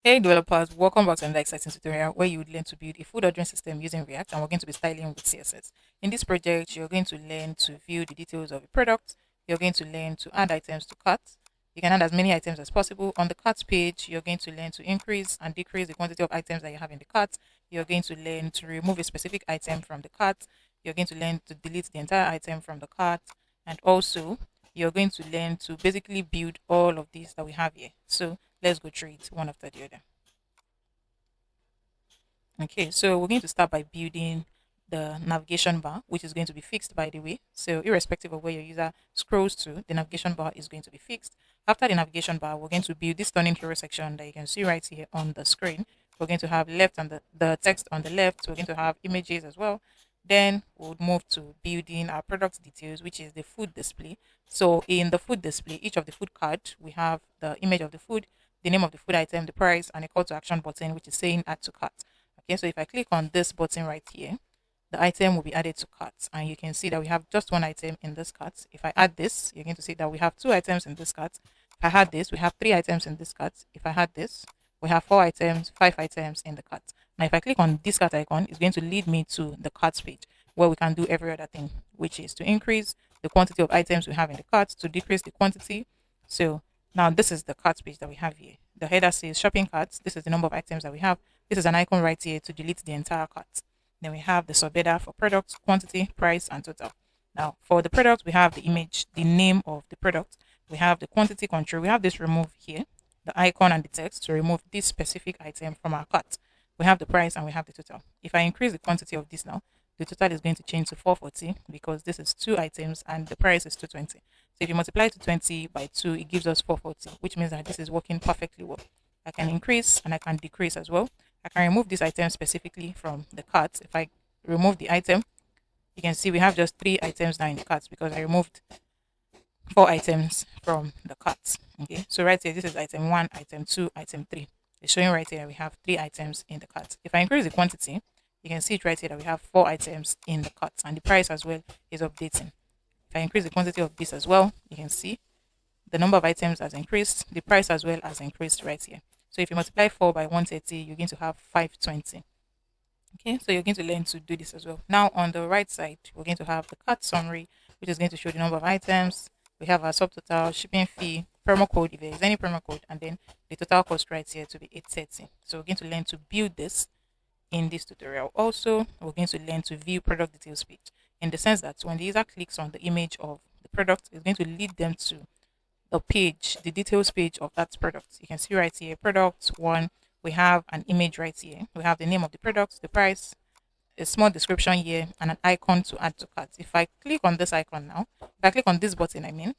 Hey developers, welcome back to another exciting tutorial where you would learn to build a food ordering system using React, and we're going to be styling with CSS. In this project, you're going to learn to view the details of a product. You're going to learn to add items to cart. You can add as many items as possible. On the cart page, you're going to learn to increase and decrease the quantity of items that you have in the cart. You're going to learn to remove a specific item from the cart. You're going to learn to delete the entire item from the cart. And also, you're going to learn to basically build all of these that we have here. So let's go through it one after the other. Okay, so we're going to start by building the navigation bar, which is going to be fixed, by the way. So irrespective of where your user scrolls to, the navigation bar is going to be fixed. After the navigation bar, we're going to build this turning hero section that you can see right here on the screen. We're going to have left and the text on the left. We're going to have images as well. Then we'll move to building our product details, which is the food display. So in the food display, each of the food card, we have the image of the food, the name of the food item, the price, and a call to action button, which is saying add to cart. Okay, so if I click on this button right here, the item will be added to cart, and you can see that we have just one item in this cart. If I add this, you're going to see that we have two items in this cart. If I had this, we have three items in this cart. If I had this, we have four items, five items in the cart. Now if I click on this cart icon, it's going to lead me to the cart page where we can do every other thing, which is to increase the quantity of items we have in the cart, to decrease the quantity. So now this is the cart page that we have here. The header says shopping carts. This is the number of items that we have. This is an icon right here to delete the entire cart. Then we have the subheader for product, quantity, price, and total. Now for the product, we have the image, the name of the product. We have the quantity control. We have this remove here, the icon and the text to remove this specific item from our cart. We have the price and we have the total. If I increase the quantity of this now, the total is going to change to 440 because this is two items and the price is 220. So if you multiply 220 by 2, it gives us 440, which means that this is working perfectly well. I can increase and I can decrease as well. I can remove this item specifically from the cart. If I remove the item, you can see we have just three items now in the cart because I removed four items from the cart. Okay, so right here, this is item 1, item 2, item 3. It's showing right here we have three items in the cart. If I increase the quantity, you can see it right here that we have four items in the cart, and the price as well is updating. If I increase the quantity of this as well, you can see the number of items has increased, the price as well has increased right here. So if you multiply 4 by 130, you're going to have 520. Okay, so you're going to learn to do this as well. Now on the right side, we're going to have the cart summary, which is going to show the number of items. We have our subtotal, shipping fee, promo code if there is any promo code, and then the total cost right here to be 830. So we're going to learn to build this in this tutorial. Also, we're going to learn to view product details page in the sense that when the user clicks on the image of the product, it's going to lead them to the page, the details page of that product. You can see right here, product one, we have an image right here. We have the name of the product, the price, a small description here, and an icon to add to cart. If I click on this icon now, if I click on this button,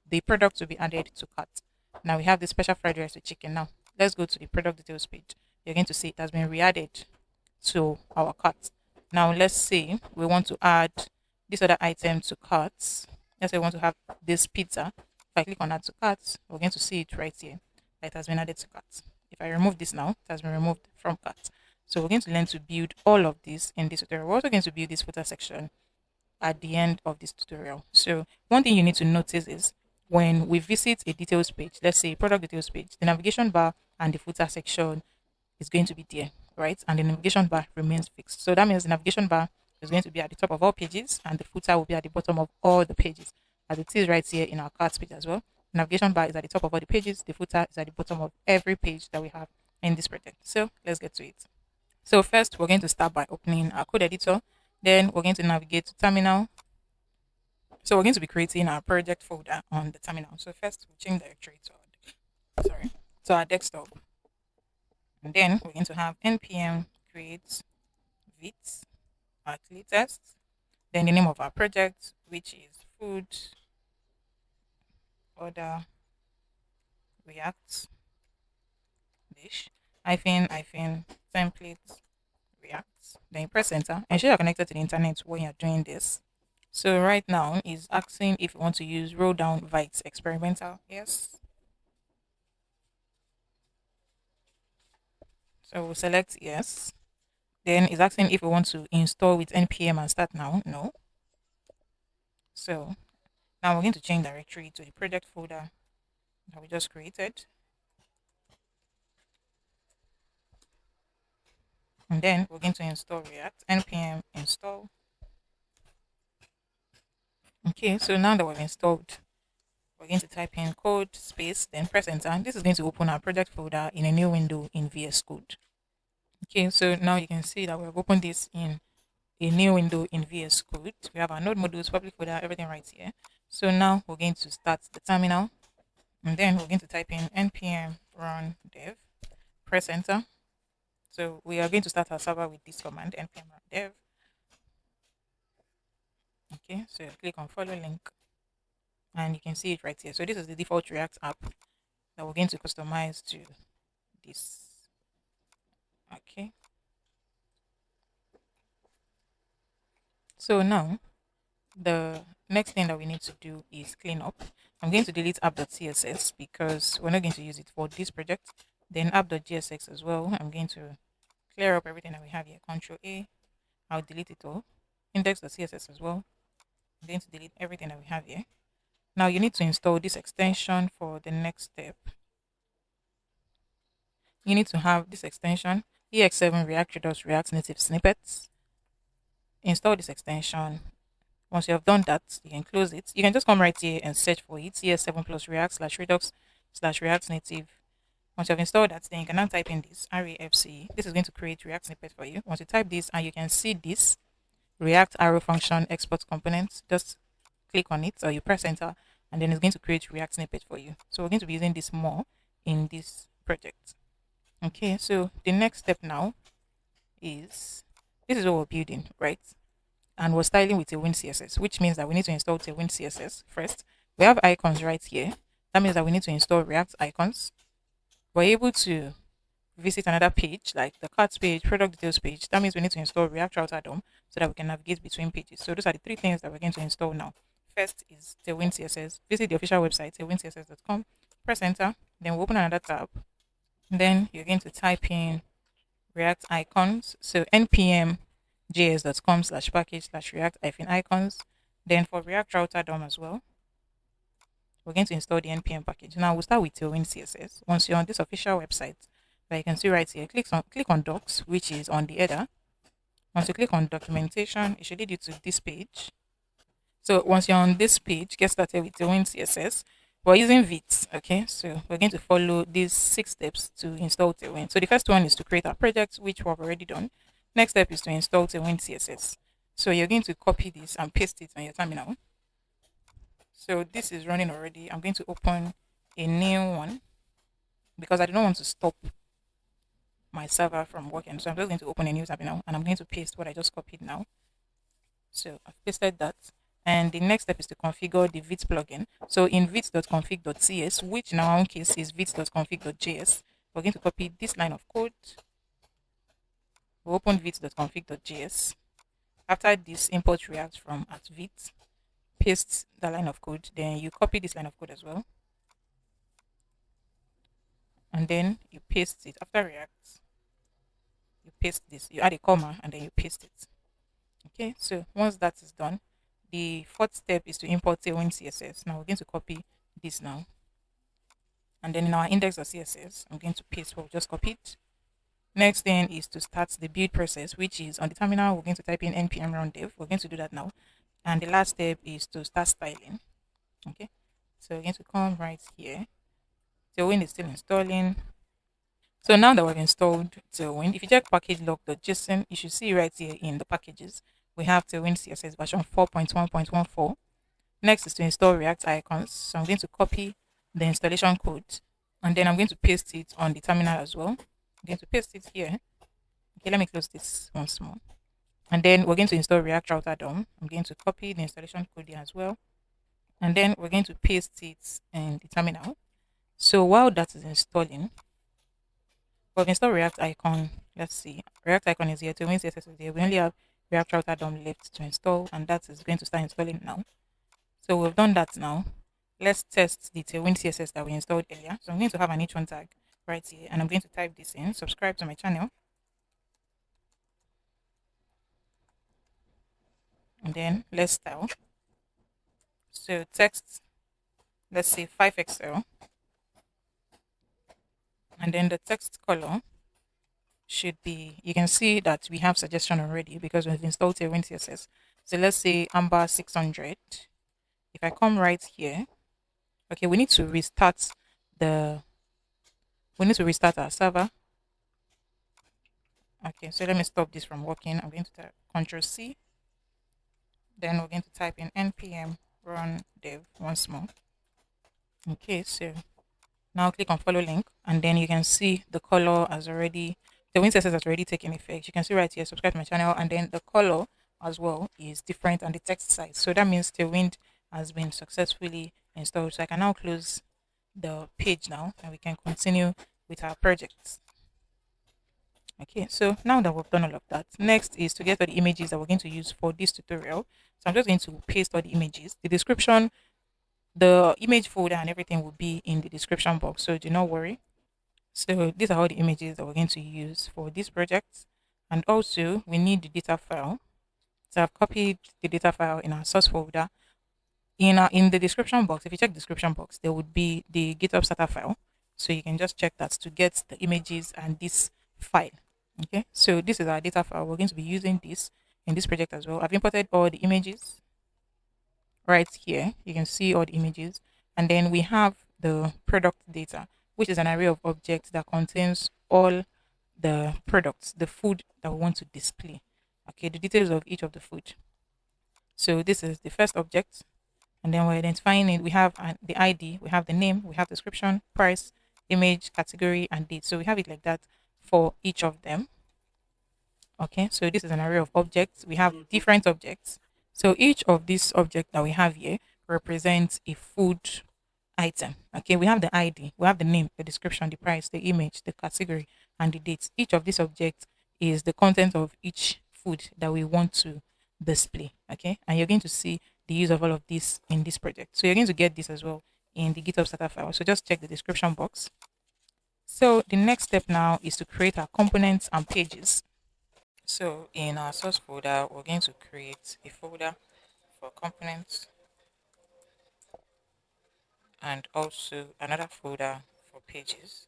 the product will be added to cart. Now we have the special fried rice with chicken. Now let's go to the product details page. You're going to see it has been re-added to our cart. Now let's say we want to add this other item to carts. Let's say we want to have this pizza. If I click on add to cart, we're going to see it right here. It has been added to cart. If I remove this now, it has been removed from cart. So we're going to learn to build all of this in this tutorial. We're also going to build this footer section at the end of this tutorial. So one thing you need to notice is when we visit a details page, let's say product details page, the navigation bar and the footer section is going to be there, right? And the navigation bar remains fixed. So that means the navigation bar is going to be at the top of all pages and the footer will be at the bottom of all the pages, as it is right here in our cart page as well. The navigation bar is at the top of all the pages. The footer is at the bottom of every page that we have in this project. So let's get to it. So first, we're going to start by opening our code editor. Then we're going to navigate to terminal. So we're going to be creating our project folder on the terminal. So first, we'll change directory to our desktop. And then we're going to have npm create vit our test. Then the name of our project, which is food order react dish hyphen template react. Then you press enter. Ensure you're connected to the internet when you're doing this. So right now is asking if you want to use roll down Vite experimental. Yes. So we'll select yes. Then it's asking if we want to install with npm and start now. No. So now we're going to change directory to the project folder that we just created. And then we're going to install React, npm install. Okay, so now that we've installed, we're going to type in code space, then press enter. This is going to open our project folder in a new window in VS Code. Okay, so now you can see that we've opened this in a new window in VS Code. We have our node modules, public folder, everything right here. So now we're going to start the terminal, and then we're going to type in npm run dev, press enter. So we are going to start our server with this command, npm run dev. Okay, so click on follow link, and you can see it right here. So this is the default React app that we're going to customize to this. Okay, so now the next thing that we need to do is clean up. I'm going to delete app.css because we're not going to use it for this project. Then app.jsx as well. I'm going to clear up everything that we have here. Control A. I'll delete it all. Index.css as well. I'm going to delete everything that we have here. Now you need to install this extension for the next step. You need to have this extension, EX7 React React Native Snippets. Install this extension. Once you have done that, you can close it. You can just come right here and search for it, ES7 plus React / Redux / React Native. Once you have installed that, then you can now type in this REFC. This is going to create React snippet for you. Once you type this and you can see this React arrow function export component, just click on it or you press enter and then it's going to create React snippet for you. So we're going to be using this more in this project. Okay, so the next step now is, this is what we're building, right? And we're styling with TailwindCSS, which means that we need to install TailwindCSS first. We have icons right here. That means that we need to install React icons. We're able to visit another page like the cards page, product details page. That means we need to install React Router DOM so that we can navigate between pages. So those are the three things that we're going to install now. First is TailwindCSS. Visit the official website, tailwindcss.com. Press enter. Then we'll open another tab. Then you're going to type in React icons. So npm js.com/package/react-icons. Then for React Router DOM as well, we're going to install the npm package. Now we'll start with TailwindCSS. Once you're on this official website, that you can see right here, click on docs, which is on the header. Once you click on documentation, it should lead you to this page. So once you're on this page, get started with TailwindCSS. We're using Vite, okay? So we're going to follow these 6 steps to install Tailwind. So the first one is to create our project, which we've already done. Next step is to install TailwindCSS. So you're going to copy this and paste it on your terminal. So this is running already. I'm going to open a new one because I don't want to stop my server from working. So I'm just going to open a new terminal and I'm going to paste what I just copied now. So I've pasted that. And the next step is to configure the Vite plugin. So in vite.config.cs, which in our own case is vite.config.js, we're going to copy this line of code. We'll open vite.config.js. After this, import React from @vite, paste the line of code. Then you copy this line of code as well. And then you paste it. After React, you paste this. You add a comma and then you paste it. Okay, so once that is done, the fourth step is to import TailwindCSS. Now we're going to copy this now. And then in our index.css, I'm going to paste what we just copied. Next thing is to start the build process, which is on the terminal. We're going to type in npm run dev. We're going to do that now. And the last step is to start styling. Okay, so we're going to come right here. Tailwind is still installing. So now that we've installed Tailwind, if you check package log.json, you should see right here in the packages, we have Tailwind CSS version 4.1.14. Next is to install React icons. So I'm going to copy the installation code and then I'm going to paste it on the terminal as well. I'm going to paste it here. Okay, let me close this once more. And then we're going to install React Router DOM. I'm going to copy the installation code here as well. And then we're going to paste it in the terminal. So while that is installing, we've installed React icon. Let's see. React icon is here. Tailwind CSS is here. We only have React Router DOM left to install, and that is going to start installing now. So we've done that now. Let's test the Tailwind CSS that we installed earlier. So I'm going to have an h1 tag right here, and I'm going to type this in. Subscribe to my channel. And then let's style. So text, let's say 5XL. And then the text color, should be, you can see that we have suggestion already because we've installed TailwindCSS. So let's say Amber 600. If I come right here, okay, the, we need to restart our server. Okay, so let me stop this from working. I'm going to type Control C. Then we're going to type in npm run dev once more. Okay, so now click on follow link, and then you can see the color has already, the wind has already taken effect. You can see right here, subscribe to my channel, and then the color as well is different and the text size. So that means the wind has been successfully installed. So I can now close the page now and we can continue with our project. Okay, so now that we've done all of that, next is to get all the images that we're going to use for this tutorial. So I'm just going to paste all the images. The description, the image folder and everything will be in the description box, so do not worry. So these are all the images that we're going to use for this project. And also we need the data file. So I've copied the data file in our source folder. In the description box, if you check description box, there would be the GitHub starter file. So you can just check that to get the images and this file. Okay, so this is our data file. We're going to be using this in this project as well. I've imported all the images right here. You can see all the images, and then we have the product data, which is an array of objects that contains all the products, the food that we want to display. Okay, the details of each of the food. So this is the first object, and then we're identifying it. We have the ID, we have the name, we have description, price, image, category, and date. So we have it like that for each of them. Okay, so this is an array of objects. We have different objects. So each of these objects that we have here represents a food item. Okay, we have the ID, we have the name, the description, the price, the image, the category, and the date. Each of these objects is the content of each food that we want to display. Okay, and you're going to see the use of all of this in this project. So you're going to get this as well in the GitHub starter file. So just check the description box. So the next step now is to create our components and pages. So in our source folder, we're going to create a folder for components and also another folder for pages.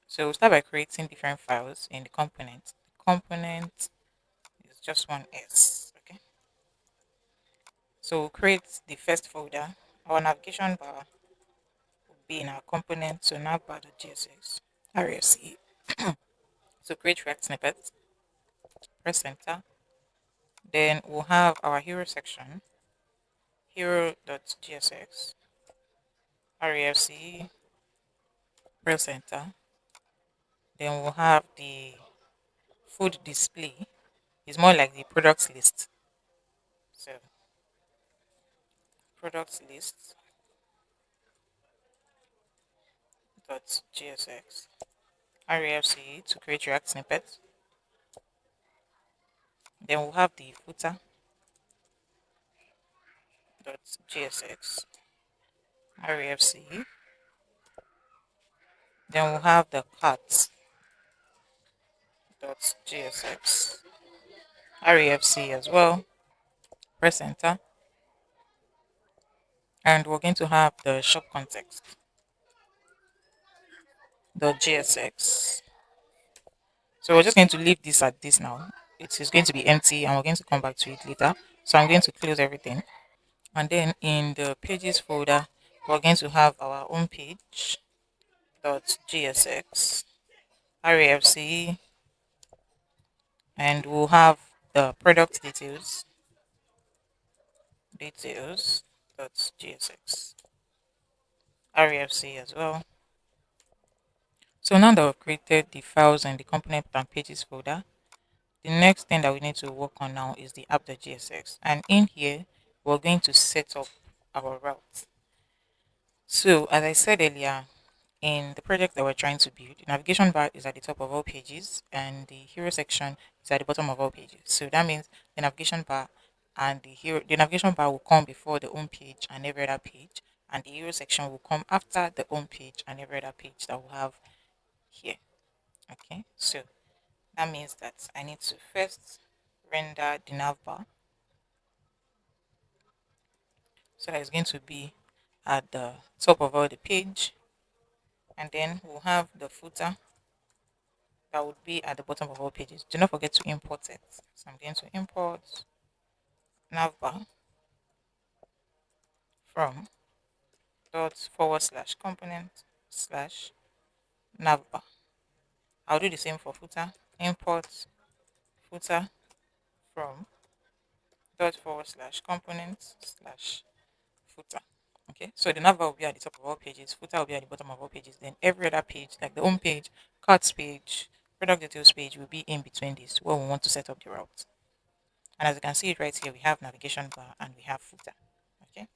So we'll start by creating different files in the component. The component is just one S. Okay. So we'll create the first folder. Our navigation bar will be in our component. So navbar.jsx, RFC. So create React snippets, press enter. Then we'll have our hero section, hero.gsx, RFC, press enter. Then we'll have the food display. It's more like the products list. So products list dot gsx, REFC to create React snippets. Then we'll have the footer dot gsx, REFC. Then we'll have the cart dot gsx, REFC as well. Press enter. And we're going to have the shop context dot gsx. So we're just going to leave this at this now. It is going to be empty and we're going to come back to it later. So I'm going to close everything. And then in the pages folder, we're going to have our home page dot gsx, RAFC, and we'll have the product details dot gsx, RAFC as well. So now that we've created the files and the component and pages folder, the next thing that we need to work on now is the app.gsx. And in here, we're going to set up our route. So as I said earlier, in the project that we're trying to build, the navigation bar is at the top of all pages and the hero section is at the bottom of all pages. So that means the navigation bar and the navigation bar will come before the home page and every other page, and the hero section will come after the home page and every other page that we'll have here. Okay, so that means that I need to first render the nav bar. So that is going to be at the top of all the page, and then we'll have the footer that would be at the bottom of all pages. Do not forget to import it. So I'm going to import navbar from dot forward slash component slash navbar. I'll do the same for footer. Import footer from dot forward slash component slash footer. Okay, so the navbar will be at the top of all pages, footer will be at the bottom of all pages, then every other page, like the home page, cards page, product details page, will be in between these where we want to set up the route. And as you can see it right here, we have navigation bar and we have footer. Okay,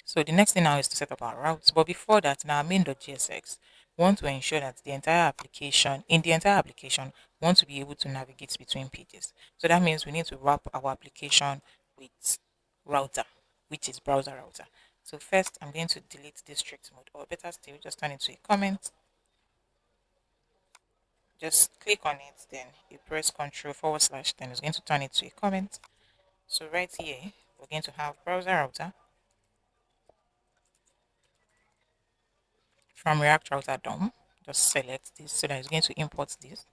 so the next thing now is to set up our routes. But before that, in our main.jsx, we want to ensure that the entire application, we want to be able to navigate between pages. So that means we need to wrap our application with router, which is browser router. So first, I'm going to delete this strict mode, or better still, just turn it to a comment. Just click on it, then you press Ctrl forward slash, then it's going to turn it to a comment. So right here, we're going to have browser router from React Router DOM. Just select this so that it's going to import this.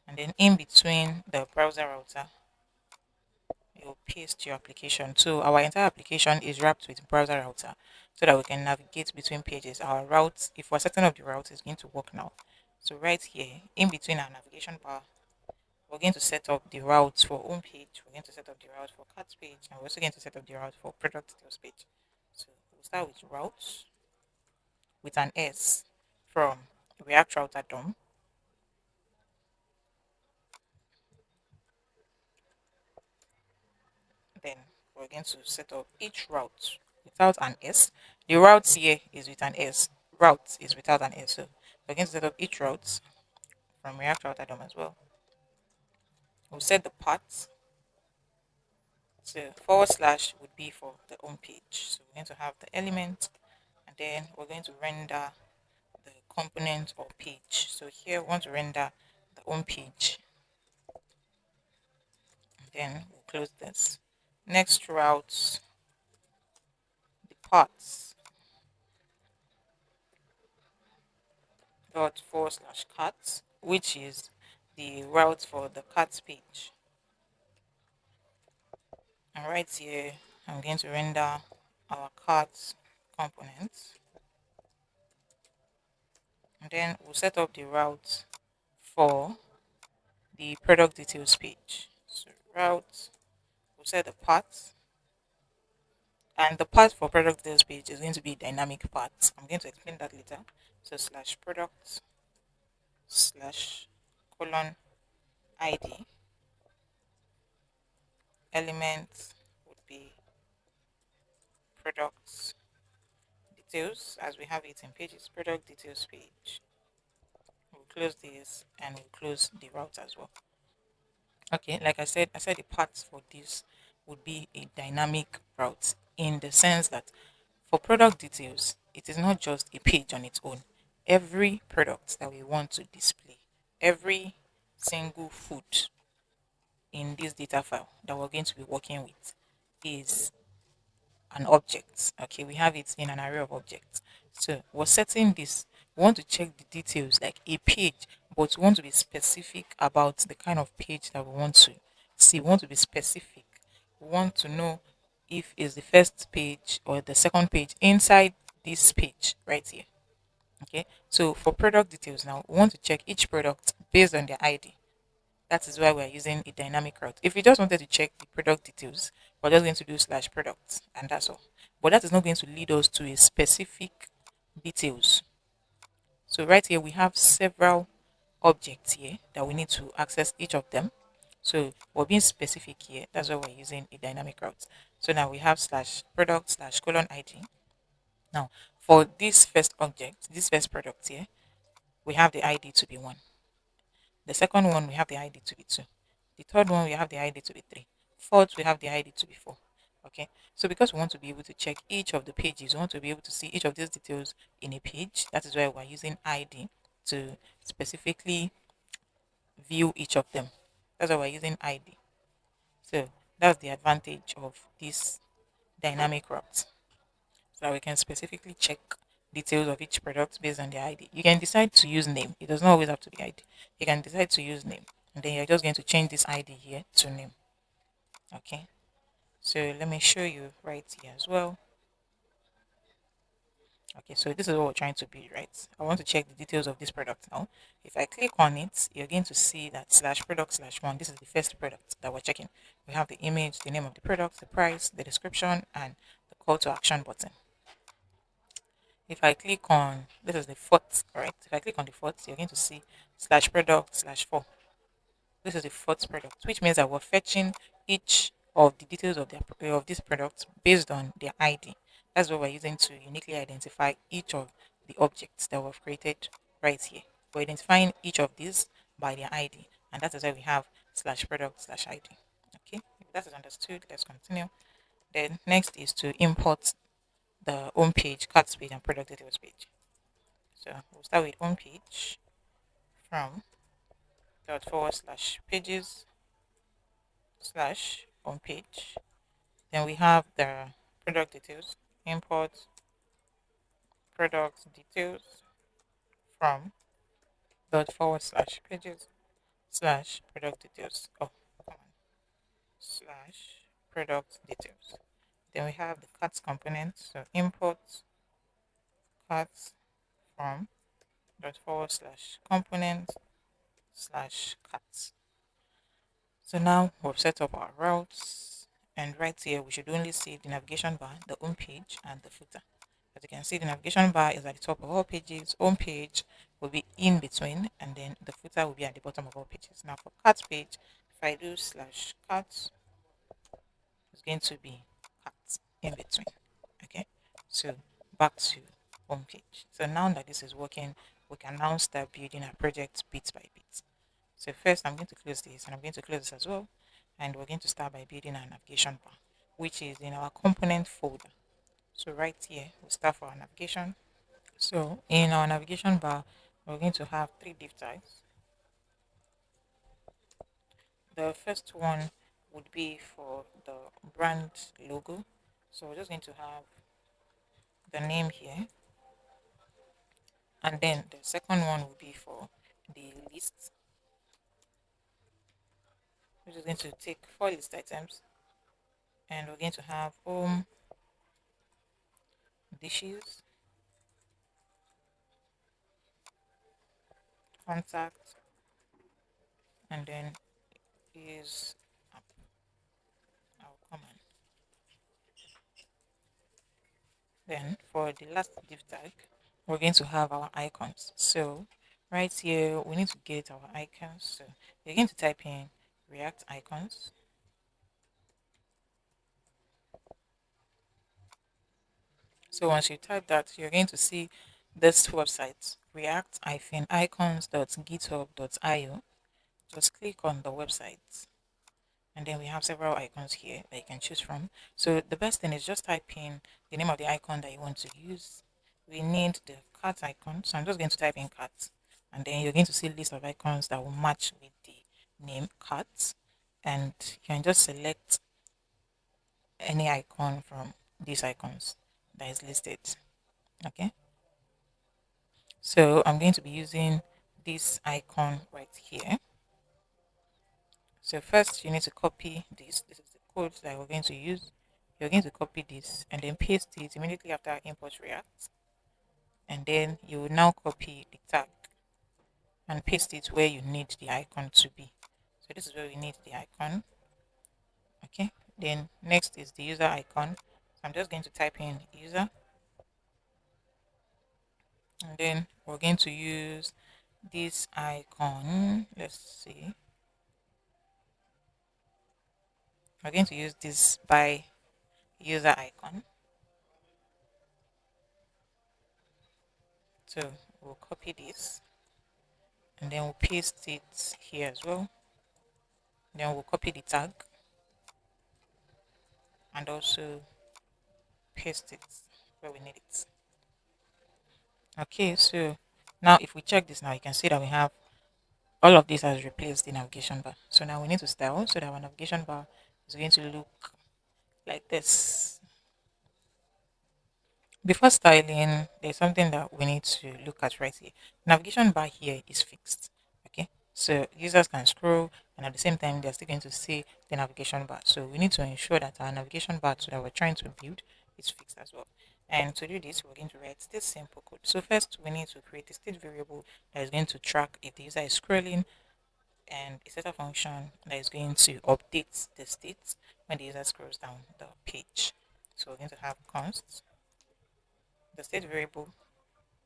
And then in between the browser router, you'll paste your application. So our entire application is wrapped with browser router so that we can navigate between pages. Our routes, if we're setting up the route, is going to work now. So right here, in between our navigation bar, we're going to set up the routes for home page. We're going to set up the route for cards page, and we're also going to set up the route for product details page. So we'll start with routes with an S from React Router DOM. Then we're going to set up each route without an S. The route here is with an S. Route is without an S. So we're going to set up each route from React Router DOM as well. We'll set the path. So forward slash would be for the home page. So we're going to have the element, and then we're going to render the component or page. So here we want to render the home page. And then we'll close this. Next route, the paths dot forward slash cards, which is the route for the cards page. And right here, I'm going to render our cards components. And then we'll set up the route for the product details page. So route, we'll set the path. And the path for product details page is going to be dynamic path. I'm going to explain that later. So slash product slash colon ID element would be products details as we have it in pages product details page. We'll close this and we'll close the route as well. Okay, like I said the path for this would be a dynamic route in the sense that for product details, it is not just a page on its own. Every product that we want to display, every single food in this data file that we're going to be working with is an object. Okay, we have it in an array of objects. So we're setting this. We want to check the details like a page, but we want to be specific about the kind of page that we want to see. We want to be specific. We want to know if it's the first page or the second page inside this page right here. Okay, so for product details now, we want to check each product based on their ID. That is why we're using a dynamic route. If we just wanted to check the product details, we're just going to do slash products and that's all. But that is not going to lead us to a specific details. So right here we have several objects here that we need to access each of them. So we're being specific here. That's why we're using a dynamic route. So now we have slash product slash colon ID. Now for this first object, this first product here, we have the ID to be 1. The second one, we have the ID to be 2. The third one, we have the ID to be 3. Fourth, we have the ID to be 4. Okay, so because we want to be able to check each of the pages, we want to be able to see each of these details in a page. That is why we're using ID to specifically view each of them. That's why we're using ID. So that's the advantage of this dynamic route. So that we can specifically check details of each product based on the ID. You can decide to use name. It does not always have to be ID. You can decide to use name, and then you're just going to change this ID here to name. Okay. So let me show you right here as well. Okay, so this is what we're trying to build, right? I want to check the details of this product now. If I click on it, you're going to see that slash product slash one. This is the first product that we're checking. We have the image, the name of the product, the price, the description, and the call to action button. If I click on, this is the fourth, right? If I click on the fourth, you're going to see slash product slash four. This is the fourth product, which means that we're fetching each of the details of this product based on their ID. That's what we're using to uniquely identify each of the objects that we've created right here. We're identifying each of these by their ID, and that is why we have slash product slash ID. Okay, if that is understood, let's continue. Then next is to import the home page, cards page, and product details page. So we'll start with home page from dot forward slash pages slash home page. Then we have the product details, import product details from dot forward slash pages slash product details. Oh, come on. Slash product details. Then we have the cards component. So import cards from dot forward slash component slash cards. So now we've set up our routes, and right here we should only see the navigation bar, the home page, and the footer. As you can see, the navigation bar is at the top of all pages, home page will be in between, and then the footer will be at the bottom of all pages. Now for cards page, if I do slash cards, it's going to be cards in between. Okay, so back to home page. So now that this is working, we can now start building our project bit by bit. So first I'm going to close this, and I'm going to close this as well, and we're going to start by building our navigation bar, which is in our component folder. So right here we start for our navigation. So in our navigation bar, we're going to have three div tags. The first one would be for the brand logo. So we're just going to have the name here, and then the second one will be for the list, which is going to take 4 list items, and we're going to have home, dishes, contact, and then is our command. Then for the last div tag, we're going to have our icons. So right here we need to get our icons. So you're going to type in React icons. So once you type that, you're going to see this website, react-icons.github.io. Just click on the website, and then we have several icons here that you can choose from. So the best thing is just type in the name of the icon that you want to use. We need the cat icon, so I'm just going to type in cat, and then you're going to see a list of icons that will match with the name cat, and you can just select any icon from these icons that is listed. Okay, so I'm going to be using this icon right here. So first you need to copy this. This is the code that we're going to use. You're going to copy this and then paste it immediately after import React. And then you will now copy the tag and paste it where you need the icon to be. So this is where we need the icon. Okay. Then next is the user icon. So I'm just going to type in user. And then we're going to use this icon. Let's see. We're going to use this by user icon. So we'll copy this and then we'll paste it here as well. Then we'll copy the tag and also paste it where we need it. Okay, so now if we check this now, you can see that we have all of this has replaced the navigation bar. So now we need to style so that our navigation bar is going to look like this. Before styling, there's something that we need to look at right here. Navigation bar here is fixed. Okay, so users can scroll, and at the same time, they're still going to see the navigation bar. So we need to ensure that our navigation bar that we're trying to build is fixed as well. And to do this, we're going to write this simple code. So first, we need to create a state variable that is going to track if the user is scrolling, and a set a function that is going to update the state when the user scrolls down the page. So we're going to have const. The state variable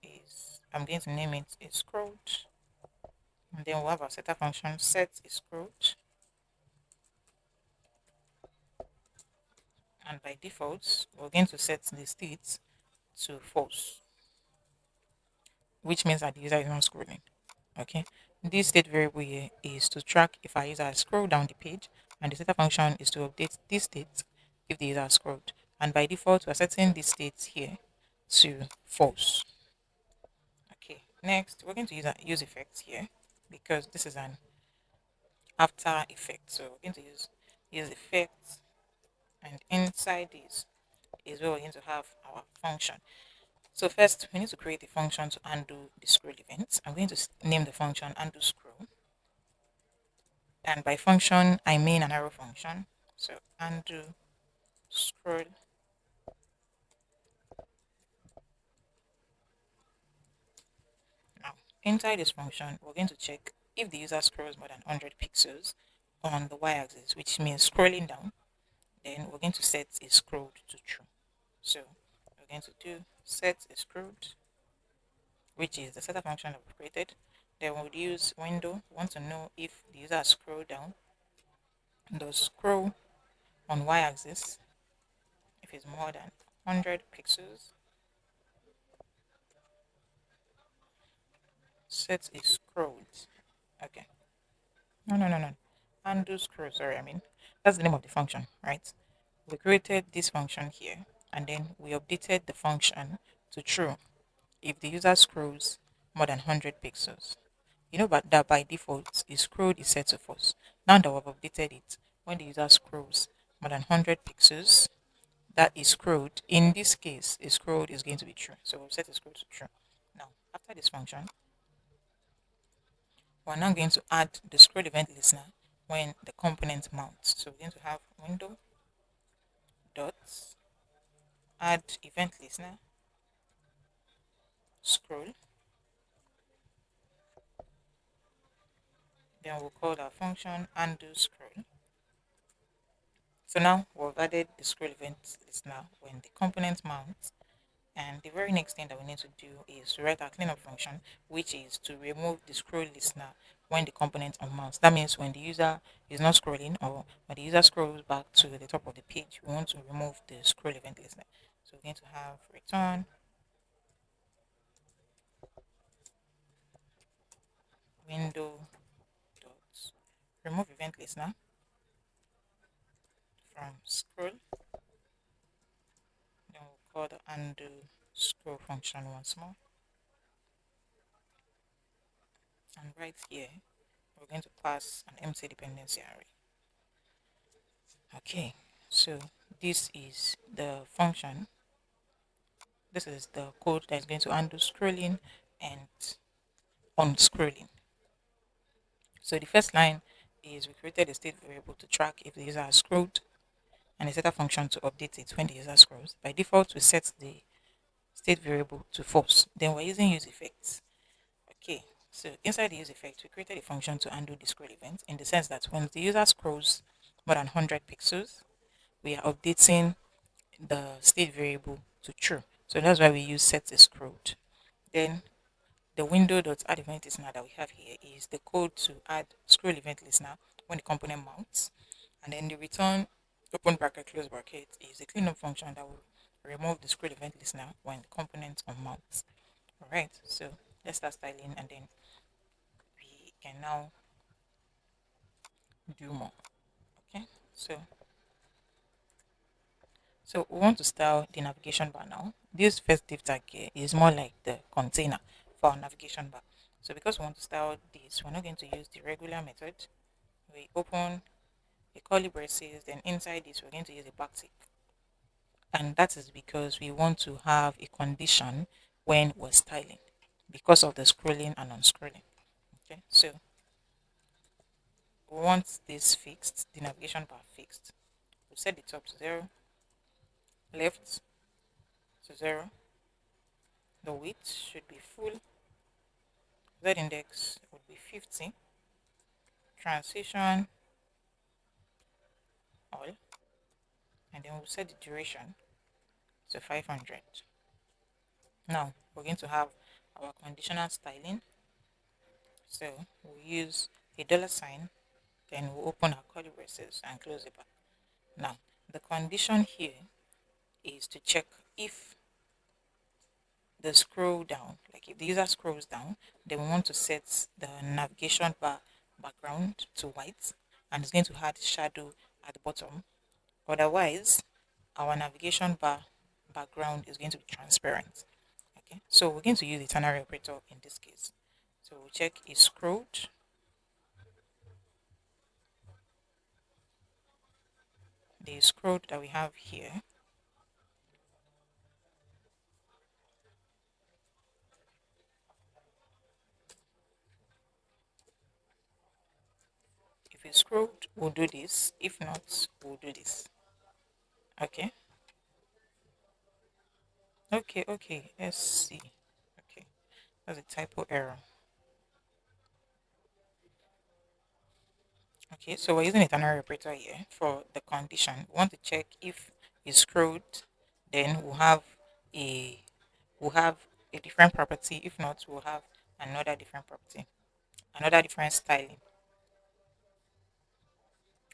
is, I'm going to name it is scrolled, and then we'll have our setter function set is scrolled, and by default we're going to set the state to false, which means that the user is not scrolling. Okay, this state variable here is to track if our user scroll down the page, and the setter function is to update this state if the user has scrolled, and by default we're setting this state here to false. Okay, next we're going to use effects here because this is an after effect. So we're going to use effects, and inside this is where we're going to have our function. So first we need to create a function to undo the scroll event. I'm going to name the function undo scroll, and by function I mean an arrow function. So undo scroll. Now inside this function we're going to check if the user scrolls more than 100 pixels on the y-axis, which means scrolling down, then we're going to set is scrolled to true. So we're going to do set is scrolled, which is the setter function that we created. Then we'll use window. We want to know if the user scroll down, the scroll on y-axis, if it's more than 100 pixels, set is scrolled. Okay. No. Undo scroll. Sorry, I mean that's the name of the function, right? We created this function here, and then we updated the function to true if the user scrolls more than 100 pixels. You know but that by default is scrolled is set to false. Now that we've updated it, when the user scrolls more than 100 pixels, that is scrolled. In this case, a scrolled is going to be true. So we'll set the scroll to true. Now, after this function, we're now going to add the scroll event listener when the component mounts. So we're going to have window dot add event listener scroll. Then we'll call our function undo scroll. So now we've added the scroll event listener when the component mounts. And the very next thing that we need to do is to write our cleanup function, which is to remove the scroll listener when the component unmounts. That means when the user is not scrolling, or when the user scrolls back to the top of the page, we want to remove the scroll event listener. So we're going to have return window dot remove event listener from scroll. Then we'll call the undo scroll function once more. And right here, we're going to pass an empty dependency array. Okay, so this is the function. This is the code that is going to undo scrolling and unscrolling. So the first line is we created a state variable to track if the user has scrolled, and a setter function to update it when the user scrolls. By default, we set the state variable to false. Then we're using use effects. Okay, so inside the use effect, we created a function to undo the scroll event in the sense that when the user scrolls more than 100 pixels, we are updating the state variable to true. So that's why we use set is scrolled. Then the window.add event listener that we have here is the code to add scroll event listener when the component mounts. And then the return open bracket close bracket is the cleanup function that will remove the scroll event listener when the component unmounts. Alright, so let's start styling, and then we can now do more. Okay, so we want to style the navigation bar now. This first div tag here is more like the container for our navigation bar. So because we want to style this, we're not going to use the regular method. We open a curly braces, then inside this we're going to use a backtick. And that is because we want to have a condition when we're styling because of the scrolling and unscrolling. Okay, so we want this fixed, the navigation bar fixed. We set the top to 0, left to 0, the width should be full, z index would be 50, transition all, and then we'll set the duration to 500. Now we're going to have our conditional styling. So we'll use a dollar sign, then we'll open our curly braces and close it back. Now the condition here is to check if the scroll down, like if the user scrolls down, then we want to set the navigation bar background to white, and it's going to add shadow at the bottom. Otherwise, our navigation bar background is going to be transparent. Okay, so we're going to use the ternary operator in this case. So we'll check is scrolled. The scroll that we have here, if it's scrolled, we'll do this. If not, we'll do this. Okay. Okay. Let's see. Okay. That's a typo error. Okay, so we're using a ternary operator here for the condition. We want to check if it's scrolled, then a we'll have a different property. If not, we'll have another different property, another different styling.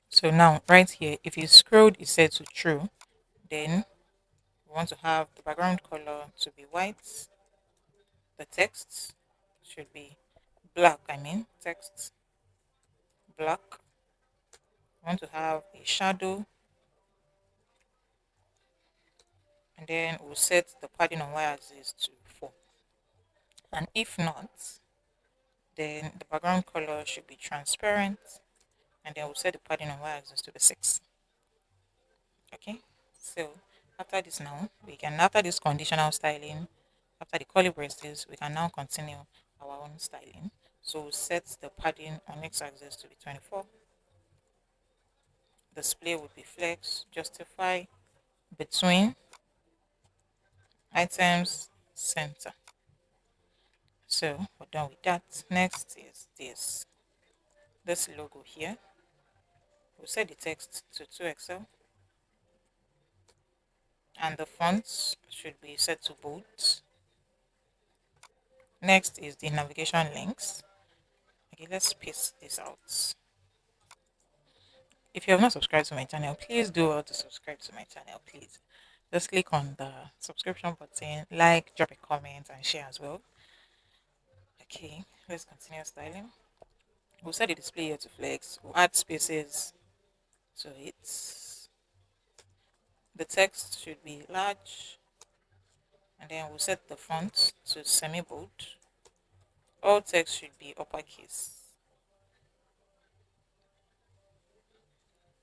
So now right here, if it's scrolled is set to true, then we want to have the background color to be white. The text should be black. I mean text black. We want to have a shadow, and then we'll set the padding on y-axis to 4. And if not, then the background color should be transparent, and then we'll set the padding on y-axis to the 6. Okay, so after this now, we can, after this conditional styling, after the curly braces, we can now continue our own styling. So we'll set the padding on x-axis to be 24. Display would be flex, justify between items center. So we're done with that. Next is this logo here. We'll set the text to 2XL, and the fonts should be set to bold. Next is the navigation links. Okay, let's paste this out. If you have not subscribed to my channel, please do well to subscribe to my channel, please. Just click on the subscription button, like, drop a comment, and share as well. Okay, let's continue styling. We'll set the display here to flex. We'll add spaces to it. The text should be large, and then we'll set the font to semi-bold. All text should be uppercase.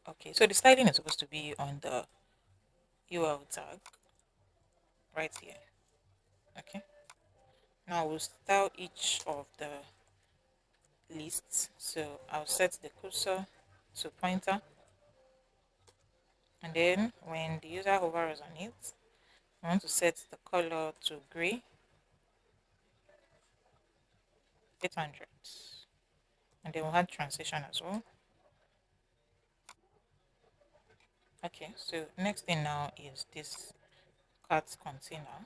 Okay, so the styling is supposed to be on the URL tag right here. Okay, now we'll style each of the lists. So I'll set the cursor to pointer, and then when the user hovers on it, I want to set the color to gray 800, and then we'll add transition as well. Okay, so next thing now is this cart container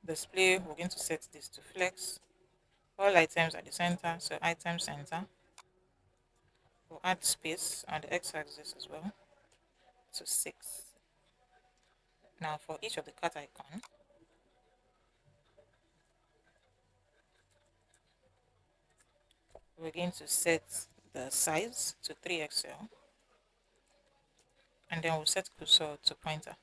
display. We're going to set this to flex. All items at the center, so item center. We'll add space on the x-axis as well to 6. Now for each of the cart icon, we're going to set the size to 3XL, and then we'll set cursor to pointer.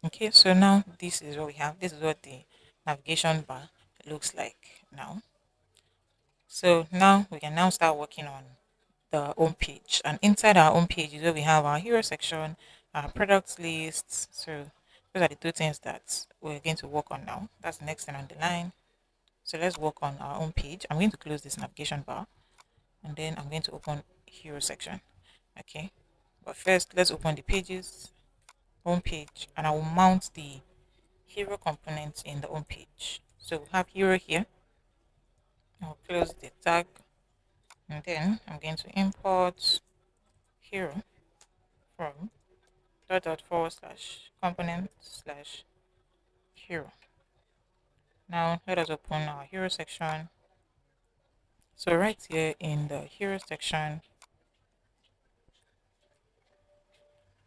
Okay, so now this is what we have. This is what the navigation bar looks like now. So now we can now start working on the home page, and inside our home page is where we have our hero section, our product lists. So those are the two things that we're going to work on now. That's the next thing on the line. So let's work on our home page. I'm going to close this navigation bar, and then I'm going to open hero section. Okay, but first let's open the pages, home page, and I will mount the hero components in the home page. So we have hero here. I'll close the tag, and then I'm going to import hero from dot forward slash component slash hero. Now let us open our hero section. So right here in the hero section,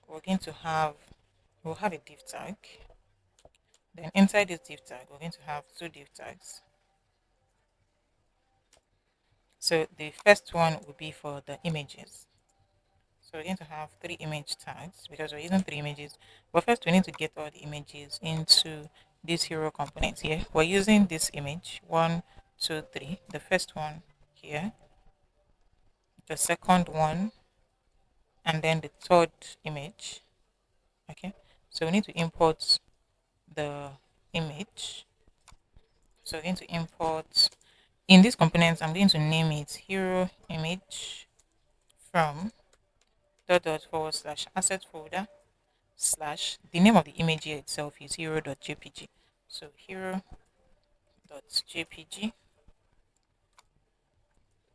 we'll have a div tag. Then inside this div tag, we're going to have two div tags. So the first one will be for the images. So we're going to have three image tags because we're using three images. But first we need to get all the images into this hero component here. We're using this image, 1, 2, 3. The first one here, the second one, and then the third image. Okay, so we need to import the image. So we're going to import in this component. I'm going to name it hero image from dot forward slash asset folder slash the name of the image here itself is hero.jpg. So hero.jpg.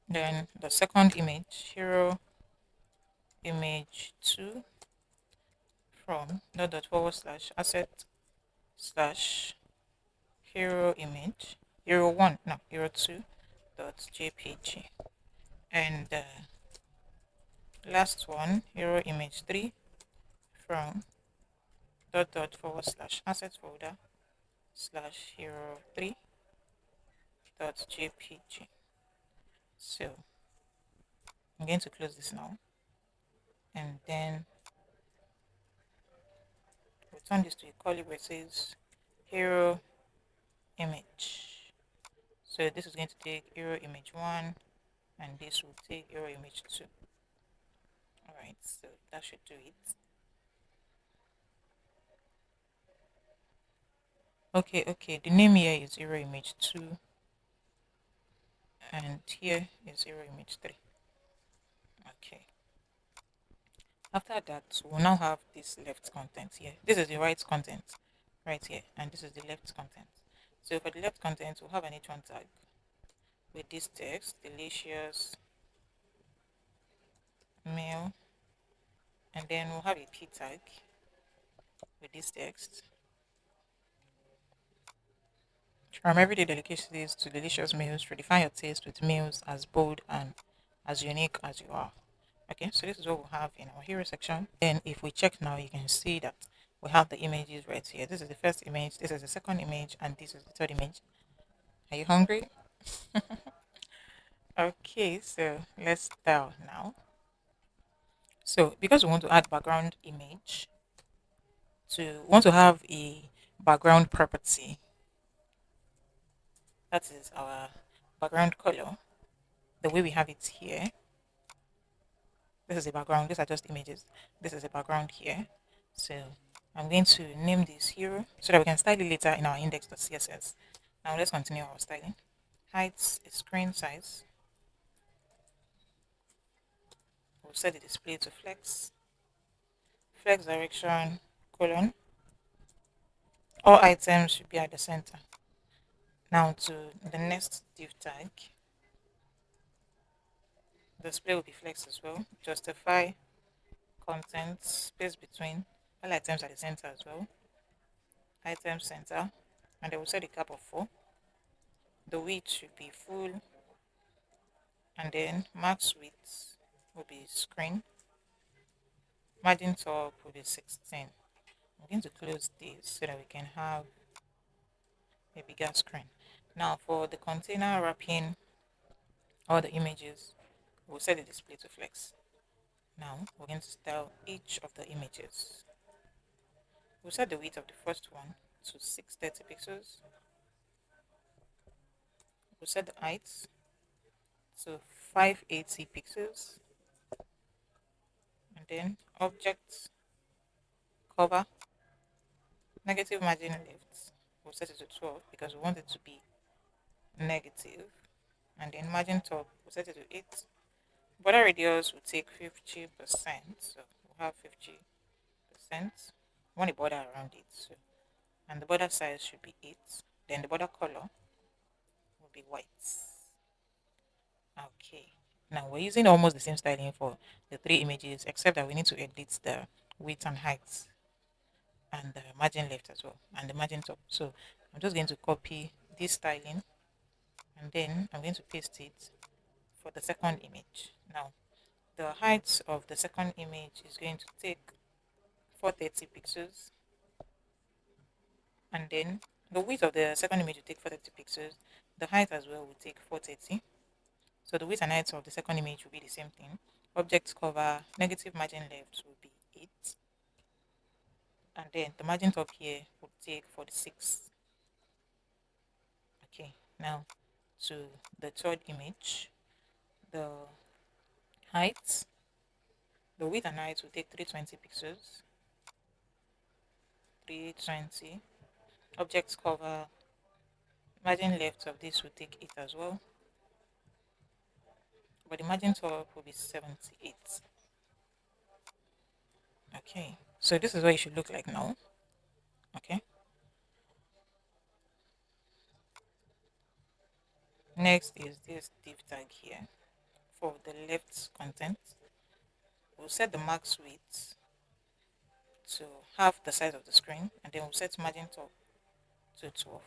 Then the second image, hero image 2 from dot forward slash asset slash hero image hero 1 no hero 2 dot jpg. And last one, hero image 3 from dot forward slash asset folder slash hero 3 dot jpg. So I'm going to close this now, and then return this to a curly braces hero image. So this is going to take hero image 1, and this will take hero image 2. Alright, so that should do it. Okay, the name here is hero image 2, and here is hero image 3. Okay, after that we'll now have this left content here. This is the right content right here, and this is the left content. So for the left content, we'll have an h1 tag with this text, delicious meal, and then we'll have a p tag with this text, from everyday delicacies to delicious meals, redefine your taste with meals as bold and as unique as you are. Okay, so this is what we'll have in our hero section. Then if we check now, you can see that we have the images right here. This is the first image, this is the second image, and this is the third image. Are you hungry? Okay, so let's style now. So because we want to add background image, want to have a background property, that is our background color, the way we have it here. This is a background, these are just images. This is a background here. So I'm going to name this hero so that we can style it later in our index.css. Now let's continue our styling. Height is screen size. We'll set the display to flex. Flex direction, colon. All items should be at the center. Now to the next div tag. Display will be flex as well. Justify content, space between, all items at the center as well. Item center, and they will set a cap of 4. The width should be full, and then max width will be screen. Margin top will be 16. I'm going to close this so that we can have a bigger screen. Now for the container wrapping all the images, we'll set the display to flex. Now we're going to style each of the images. We'll set the width of the first one to 630 pixels. We'll set the height to 580 pixels. then object cover negative margin left. We'll set it to 12 because we want it to be negative. And then margin top, we'll set it to 8. Border radius will take 50%. So we'll have 50%. We want a border around it. So, and the border size should be 8. Then the border color will be white. Okay. Now we're using almost the same styling for the three images, except that we need to edit the width and height and the margin left as well and the margin top. So I'm just going to copy this styling and then I'm going to paste it for the second image. Now the height of the second image is going to take 430 pixels, and then the width of the second image will take 430 pixels. The height as well will take 430. So the width and height of the second image will be the same thing. Object cover negative margin left will be 8, and then the margin top here will take 46. Okay, now to the third image, the height, the width and height will take 320 pixels. 320. Object cover margin left of this will take 8 as well, but the margin top will be 78. Okay, so this is what it should look like now. Okay, next is this div tag here for the left content. We'll set the max width to half the size of the screen, and then we'll set margin top to 12.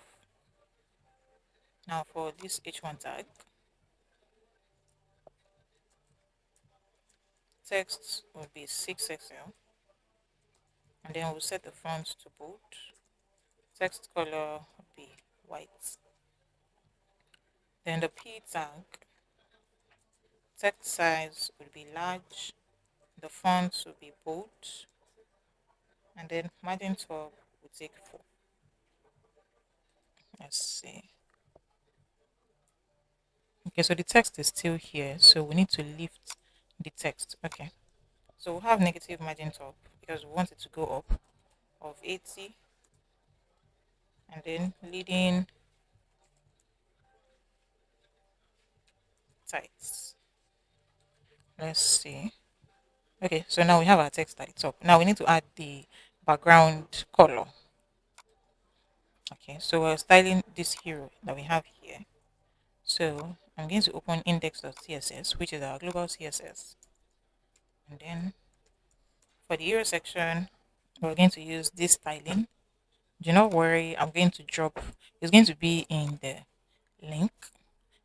Now for this h1 tag, text will be 6XL, and then we'll set the font to bold. Text color will be white. Then the p tag, text size will be large, the font will be bold, and then margin top will take 4. Let's see. Okay, so the text is still here, so we need to lift the text. Okay, so we'll have negative margin top because we want it to go up of 80, and then leading tights. Let's see. Okay, so now we have our text at the top. Now we need to add the background color. Okay, so we're styling this hero that we have here. So I'm going to open index.css, which is our global CSS. And then for the hero section, we're going to use this styling. Do not worry, I'm going to drop, it's going to be in the link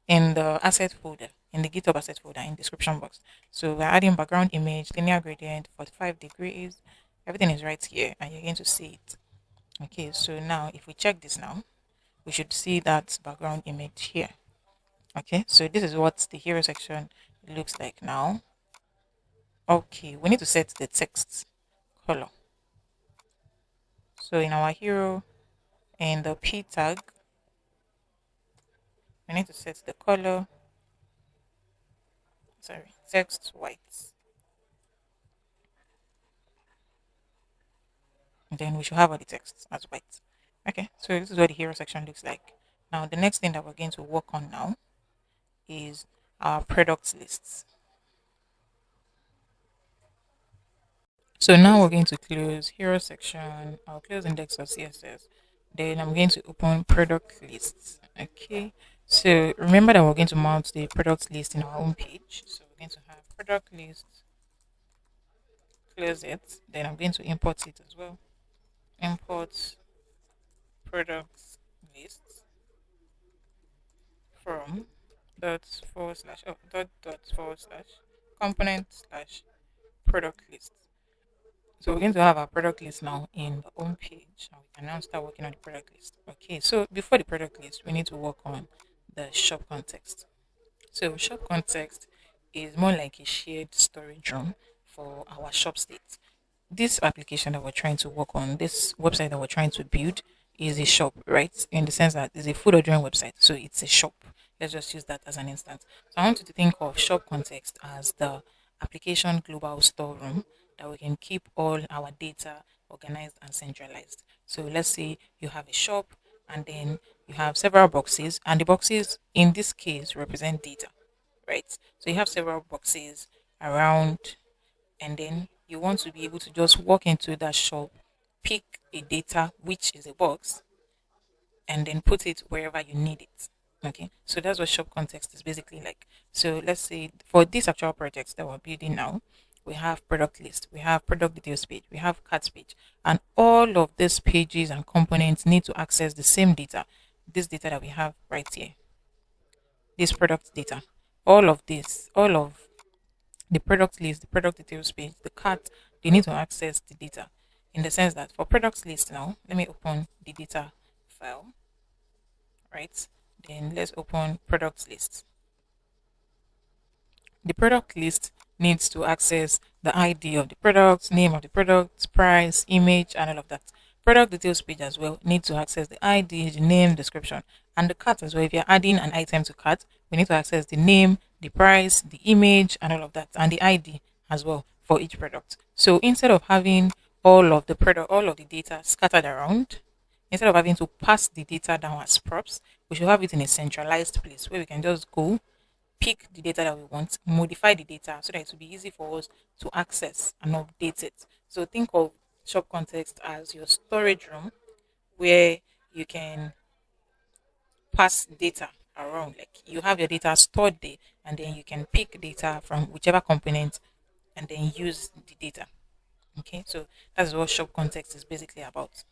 in the asset folder, in the GitHub asset folder in description box. So we're adding background image, linear gradient, 45 degrees. Everything is right here and you're going to see it. Okay, so now if we check this now, we should see that background image here. Okay, so this is what the hero section looks like now. Okay, we need to set the text color. So in our hero, in the p tag, we need to set the color, text white. And then we should have all the text as white. Okay, so this is what the hero section looks like. Now the next thing that we're going to work on now is our product lists. So now we're going to close hero section. I'll close index.css. Then I'm going to open product lists. Okay, so remember that we're going to mount the product list in our home page. So we're going to have product list, close it. Then I'm going to import it as well. Import product list from component slash product list. So we're going to have our product list now in the home page, and we can now start working on the product list. Okay, so before the product list, we need to work on the shop context. So shop context is more like a shared storage room for our shop state. This application that we're trying to work on, this website that we're trying to build, is a shop, right? In the sense that it's a food ordering website, so it's a shop. Let's just use that as an instance. So I want you to think of shop context as the application global storeroom that we can keep all our data organized and centralized. So let's say you have a shop and then you have several boxes, and the boxes in this case represent data, right? So you have several boxes around, and then you want to be able to just walk into that shop, pick a data which is a box, and then put it wherever you need it. Okay, so that's what shop context is basically like. So let's say for this actual project that we're building now, we have product list, we have product details page, we have cards page, and all of these pages and components need to access the same data. This data that we have right here, this product data, all of this, all of the product list, the product details page, the cart, they need to access the data. In the sense that for products list now, let me open the data file, right? Then let's open products list. The product list needs to access the ID of the product, name of the product, price, image, and all of that. Product details page as well need to access the ID, the name, description, and the cart as well. If you're adding an item to cart, we need to access the name, the price, the image, and all of that, and the ID as well for each product. So instead of having all of the data scattered around, instead of having to pass the data down as props, we should have it in a centralized place where we can just go pick the data that we want, modify the data so that it will be easy for us to access and update it. So think of shop context as your storage room where you can pass data around. Like you have your data stored there and then you can pick data from whichever component and then use the data. Okay, so that's what shop context is basically about.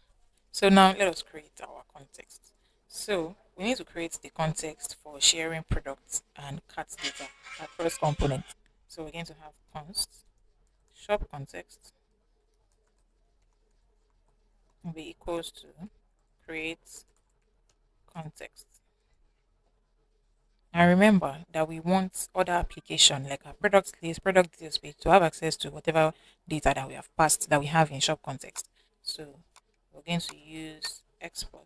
So now let us create our context. So we need to create the context for sharing products and cart data across components. So we're going to have const shop context will be equals to create context. And remember that we want other application like our product list, product details page to have access to whatever data that we have passed that we have in shop context. So we're going to use export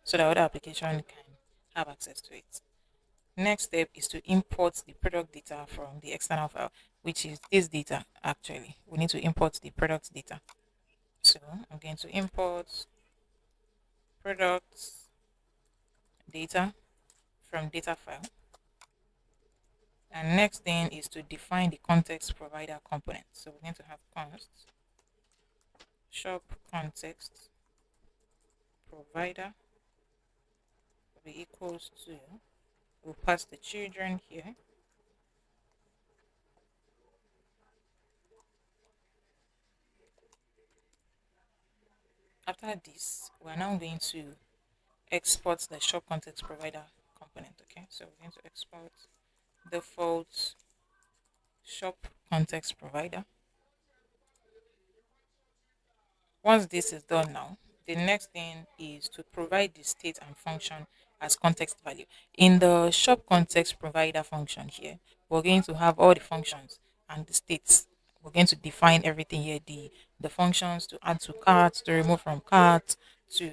so that other application can have access to it. Next step is to import the product data from the external file, which is this data actually. We need to import the product data. So I'm going to import products data from data file. And next thing is to define the context provider component. So we're going to have const shop context provider will be equals to, we'll pass the children here. After this, we're now going to export the shop context provider component. Okay, so we're going to export default shop context provider. Once this is done now, the next thing is to provide the state and function as context value. In the shop context provider function here, we're going to have all the functions and the states. We're going to define everything here, the functions to add to cart, to remove from cart, to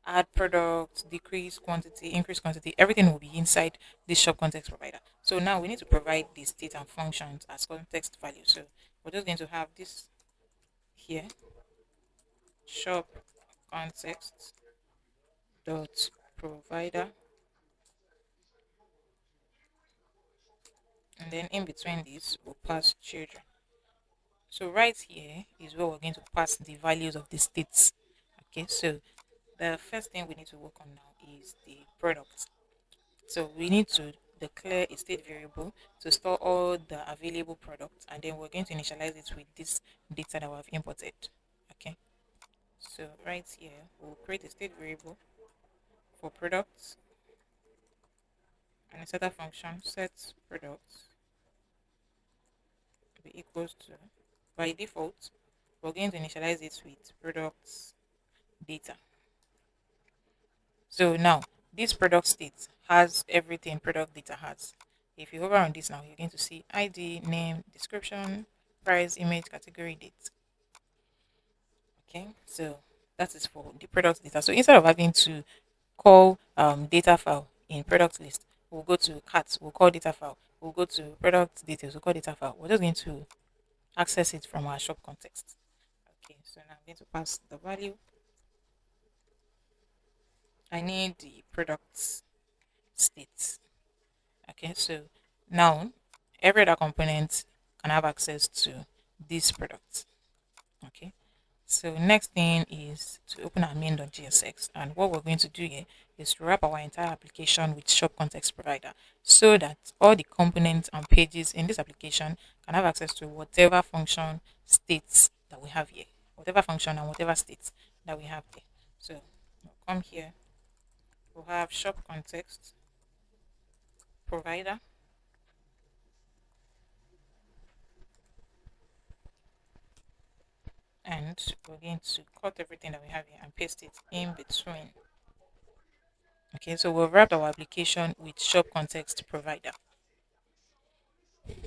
add products, decrease quantity, increase quantity, everything will be inside this shop context provider. So now we need to provide the state and functions as context value. So we're just going to have this here, shop context dot provider, and then in between this we'll pass children. So right here is where we're going to pass the values of the states. Okay, so the first thing we need to work on now is the product. So we need to declare a state variable to store all the available products, and then we're going to initialize it with this data that we have imported. Okay, so right here we'll create a state variable for products and a setter function set products to be equals to, by default we're going to initialize it with products data. So now this product state has everything product data has. If you hover on this now, you're going to see ID, name, description, price, image, category, date. Okay, so that is for the product data. So instead of having to call data file in product list, we'll go to cart, we'll call data file. we'll go to product details, we'll call data file. We're just going to access it from our shop context. Okay, so now I'm going to pass the value. I need the product state. Okay, so now every other component can have access to this product. Okay, so next thing is to open our main.gsx, and what we're going to do here is to wrap our entire application with shop context provider so that all the components and pages in this application can have access to whatever function states that we have here, whatever function and whatever states that we have here. So we'll come here, we'll have shop context provider, and we're going to cut everything that we have here and paste it in between. Okay, so we've wrapped our application with shop context provider.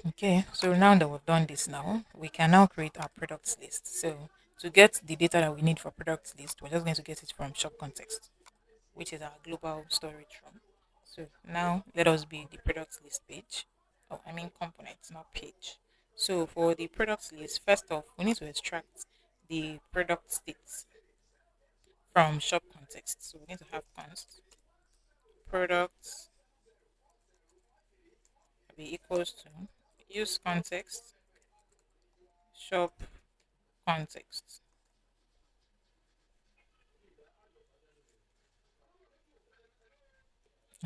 Okay, so now that we've done this now, we can now create our products list. So to get the data that we need for products list, we're just going to get it from shop context, which is our global storage room. So now let us build the products list page. Oh, I mean components, not page. So for the products list, first off, we need to extract the product states from shop context. So we're going to have const products be equals to use context shop context,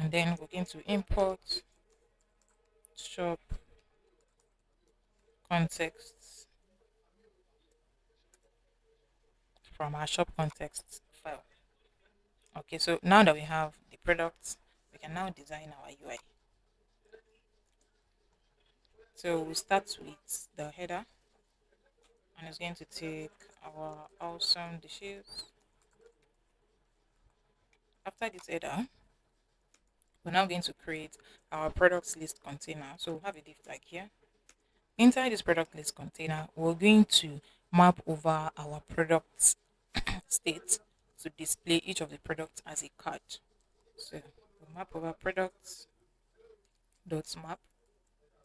and then we're going to import shop context from our shop context file. Okay, so now that we have the products, we can now design our UI. So we'll start with the header, and it's going to take our awesome dishes. After this header, we're now going to create our products list container. So we'll have a div tag here. Inside this product list container, we're going to map over our products state to display each of the products as a card. So we'll map over products dot map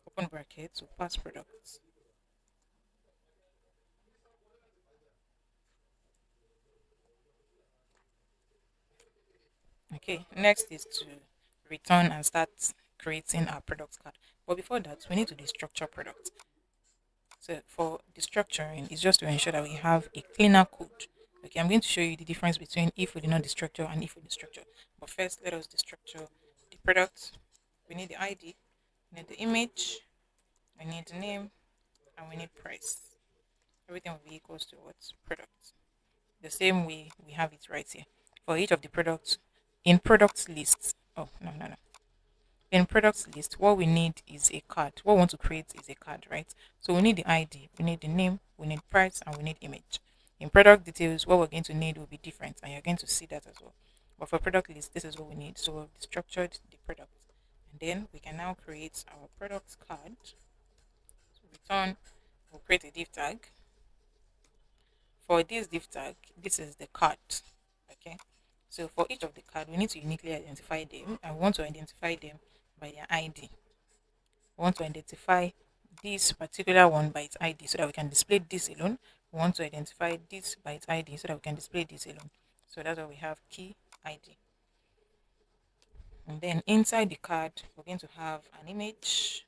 open bracket to pass products. Okay, next is to return and start creating our product card. But before that, we need to destructure product. So for destructuring, it's just to ensure that we have a cleaner code. Okay, I'm going to show you the difference between if we do not destructure and if we destructure. But first, let us destructure the product. We need the ID, we need the image, we need the name, and we need price. Everything will be equals to what's product. The same way we have it right here. For each of the products in products lists. Oh, no. In products list, what we need is a card. What we want to create is a card, right? So we need the ID, we need the name, we need price, and we need image. In product details, what we're going to need will be different, and you're going to see that as well. But for product list, this is what we need. So we've structured the product. And then we can now create our product card. So return, we'll create a div tag. For this div tag, this is the card. Okay. So for each of the card, we need to uniquely identify them. I want to identify them by their ID. We want to identify this particular one by its ID so that we can display this alone. We want to identify this by its ID so that we can display this alone. So that's why we have key ID. And then inside the card, we're going to have an image.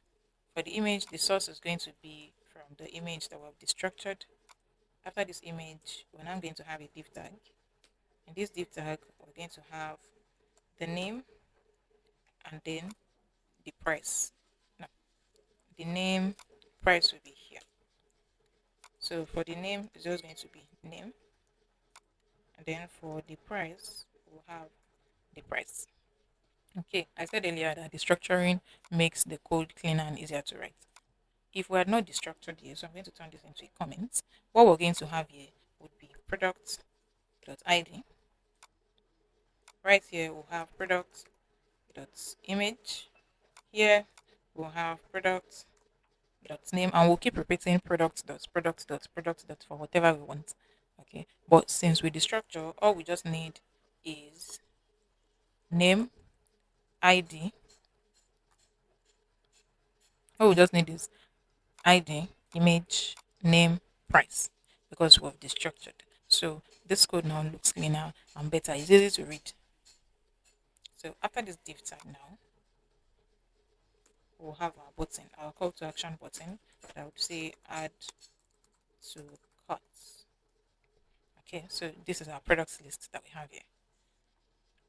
For the image, the source is going to be from the image that we've destructured. After this image, we're now going to have a div tag. In this div tag, we're going to have the name and then the price. No, the name, price will be here. So for the name, it's just going to be name. And then for the price, we'll have the price. Okay, I said earlier that the structuring makes the code cleaner and easier to write. If we had not destructured here, so I'm going to turn this into a comment. What we're going to have here would be product.id. Right here, we'll have product.image. Here, we'll have product.name, and we'll keep repeating product.product.product for whatever we want. Okay, but since we destructure, all we just need is name, ID, All we just need is ID, image, name, price, because we've destructured. So this code now looks cleaner and better. It's easy to read. So after this div tag now, we'll have our button, our call to action button that would say add to cart. Okay, so this is our products list that we have here.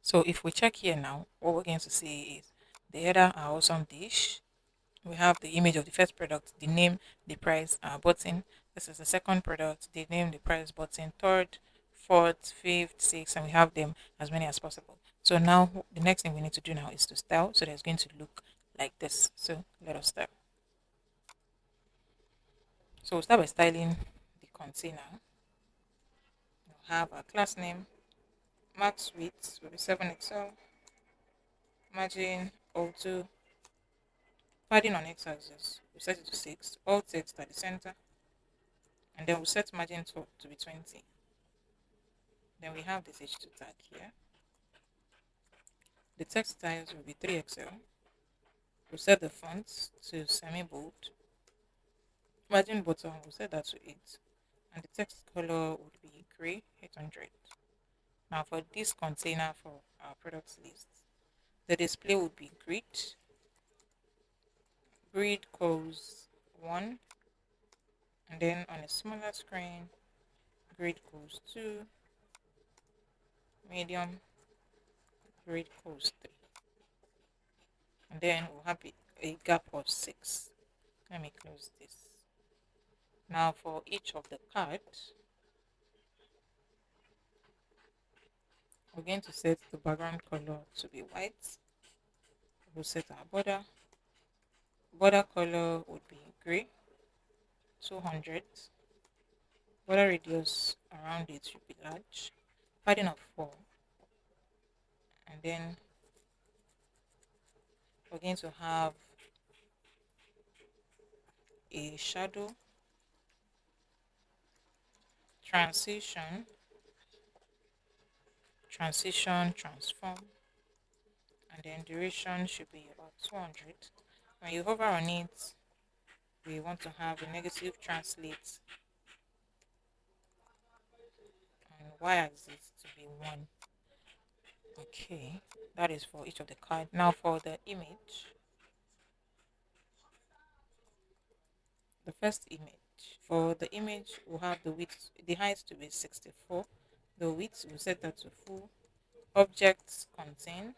So if we check here now, what we're going to see is the header, our awesome dish. We have the image of the first product, the name, the price, our button. This is the second product, the name, the price, button, third, fourth, fifth, sixth, and we have them as many as possible. So now the next thing we need to do now is to style. So that's going to look like this. So let us style. So we'll start by styling the container. We'll have our class name, max width will be 7XL, margin auto, padding on x-axis, we'll set it to 6, all text at the center, and then we'll set margin to be 20. Then we have this h2 tag here. The text size will be 3XL. We'll set the font to semi-bold. Margin bottom, we'll set that to 8. And the text color would be gray, 800. Now for this container for our products list, the display would be grid. Grid calls 1. And then on a smaller screen, grid calls 2. Medium, grid calls 3. And then we'll have a gap of 6. Let me close this. Now for each of the cards, we're going to set the background color to be white. We'll set our border. Border color would be gray, 200. Border radius around it should be large. Padding of 4. And then we're going to have a shadow, transition, transform, and then duration should be about 200. When you hover on it, we want to have a negative translate on y-axis to be 1. Okay, that is for each of the card. Now for the image, the first image. For the image, we'll have the width, the height to be 64. The width, we'll set that to full. Objects contain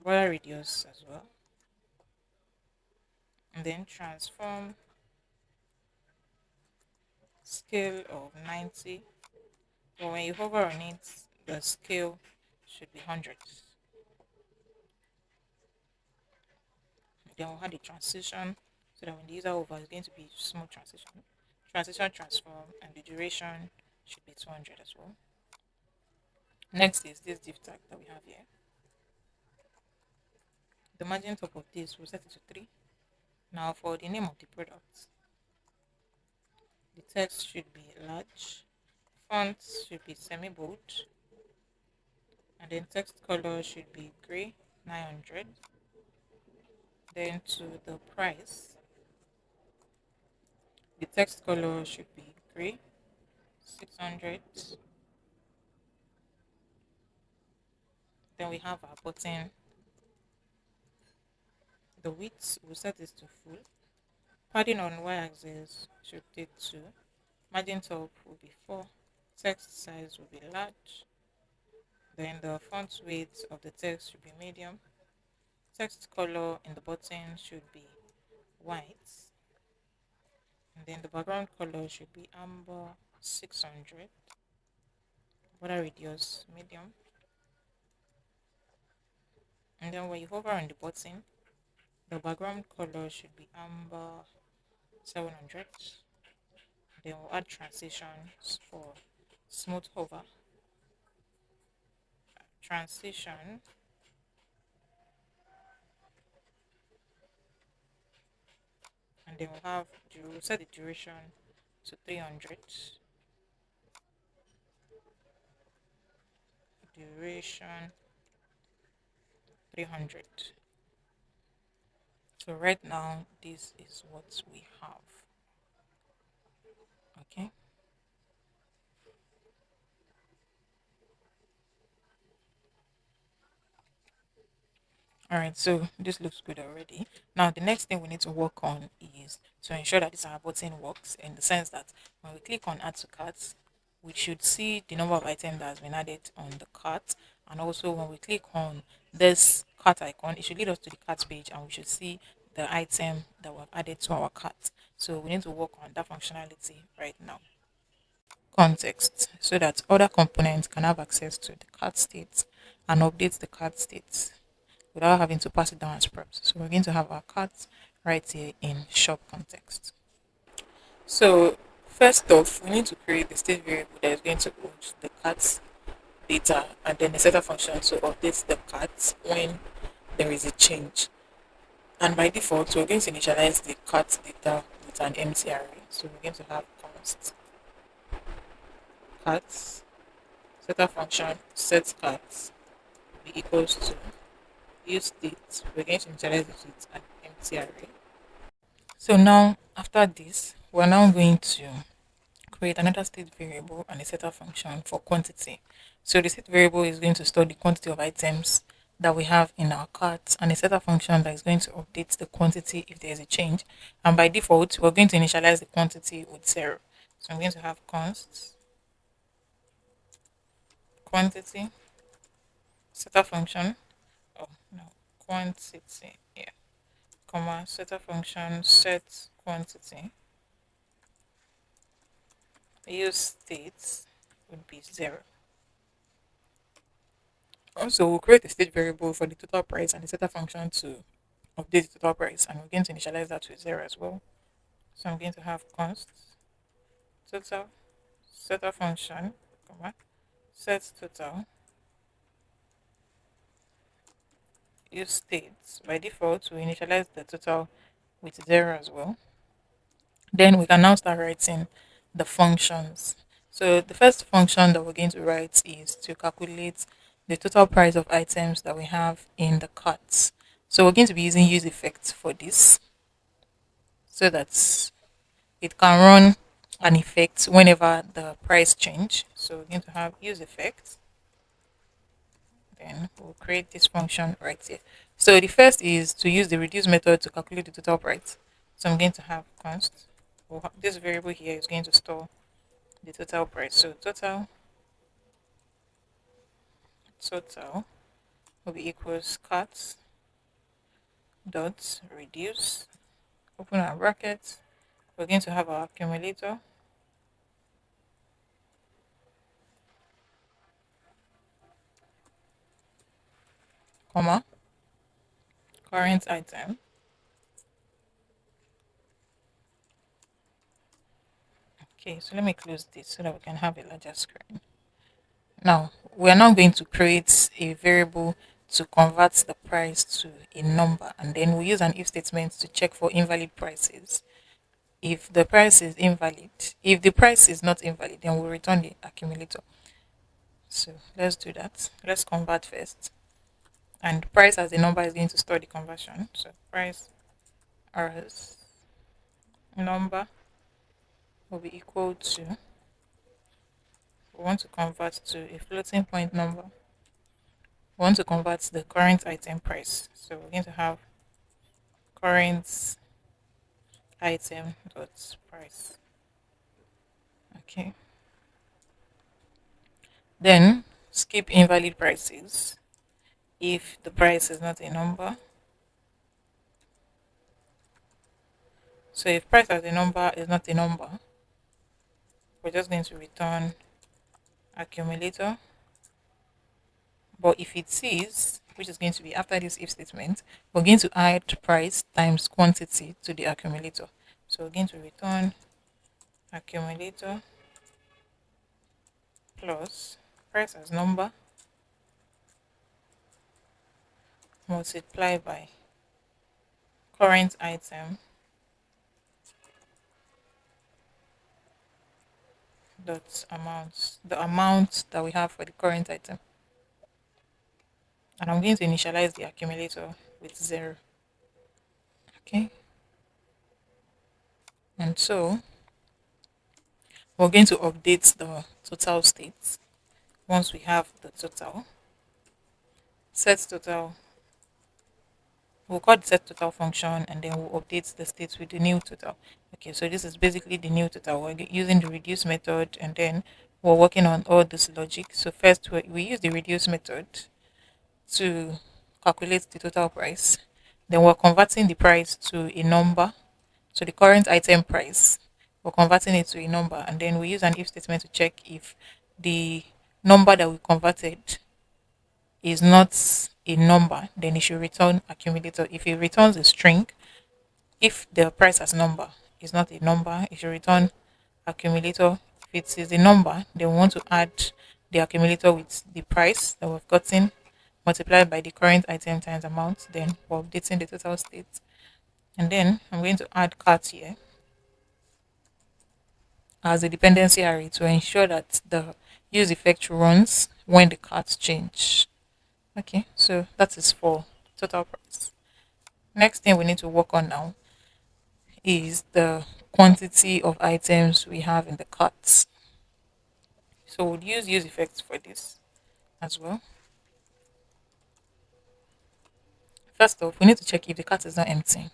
border radius as well. And then transform scale of 90. But when you hover on it, the scale should be 100. Then we'll have the transition so that when the user over is going to be smooth transition. Transition transform, and the duration should be 200 as well. Next is this div tag that we have here. The margin top of this we'll set it to 3. Now for the name of the product, the text should be large, font should be semi-bold, and then text color should be gray, 900. Then to the price, the text color should be gray, 600. Then we have our button. The width, we'll set this to full. Padding on y-axis should take 2. Margin top will be 4. Text size will be large. Then the font weight of the text should be medium. Text color in the button should be white. And then the background color should be amber, 600. Border radius medium. And then when you hover on the button, the background color should be amber, 700. Then we'll add transitions for smooth hover. Transition. And then we'll set the duration to 300. Duration 300. So right now, this is what we have. Okay. All right, so this looks good already. Now, the next thing we need to work on is to ensure that this our button works in the sense that when we click on add to cart, we should see the number of items that has been added on the cart. And also when we click on this cart icon, it should lead us to the cart page and we should see the item that we've added to our cart. So we need to work on that functionality right now. Context so that other components can have access to the cart state and update the cart state without having to pass it down as props. So we're going to have our cards right here in shop context. So first off, we need to create the state variable that is going to hold the cards data and then the setter function to update the cards when there is a change. And by default, we're going to initialize the cards data with an empty array. So we're going to have const cards setter function set cards be equals to use state. We're going to initialize it with an empty array. So now after this, we're now going to create another state variable and a setter function for quantity. So the state variable is going to store the quantity of items that we have in our cart and a setter function that is going to update the quantity if there is a change. And by default, we're going to initialize the quantity with 0. So I'm going to have const quantity setter function. Oh no, quantity. Yeah, comma setter function set quantity. Use state would be 0. Also, we'll create a state variable for the total price and the setter function to update the total price, and we're going to initialize that to 0 as well. So I'm going to have const total setter function, comma, set total, use state. By default, we initialize the total with 0 as well. Then we can now start writing the functions. So the first function that we're going to write is to calculate the total price of items that we have in the cart. So we're going to be using use effect for this so that it can run an effect whenever the price change. So we're going to have use effect. Then we'll create this function right here. So the first is to use the reduce method to calculate the total price. So I'm going to have const. This variable here is going to store the total price. So total will be equals cut dot reduce, open our bracket. We're going to have our accumulator, comma, current item. Okay, so let me close this so that we can have a larger screen. Now, we are now going to create a variable to convert the price to a number, and then we use an if statement to check for invalid prices. If the price is invalid, if the price is not invalid, then we'll return the accumulator. So let's do that. Let's convert first. And price as a number is going to store the conversion. So price as number will be equal to, we want to convert to a floating point number. We want to convert the current item price. So we're going to have current item dot price. Okay. Then skip invalid prices if the price is not a number. So if price as a number is not a number, we're just going to return accumulator. But if it is, which is going to be after this if statement, we're going to add price times quantity to the accumulator. So we're going to return accumulator plus price as number multiply by current item dot amount, the amount that we have for the current item. And I'm going to initialize the accumulator with 0. Okay, and so we're going to update the total state. Once we have the total, set total, we'll call the set total function, and then we'll update the state with the new total. Okay, so this is basically the new total. We're using the reduce method, and then we're working on all this logic. So first we use the reduce method to calculate the total price. Then we're converting the price to a number. So the current item price, we're converting it to a number, and then we use an if statement to check if the number that we converted is not a number, then it should return accumulator. If it returns a string, if the price as number is not a number, it should return accumulator. If it is a number, then we want to add the accumulator with the price that we've gotten multiplied by the current item times amount. Then we're updating the total state. And then I'm going to add cart here as a dependency array to ensure that the use effect runs when the cards change. Okay, so that is for total price. Next thing we need to work on now is the quantity of items we have in the carts. So we'll use effects for this as well. First off, we need to check if the cart is not empty.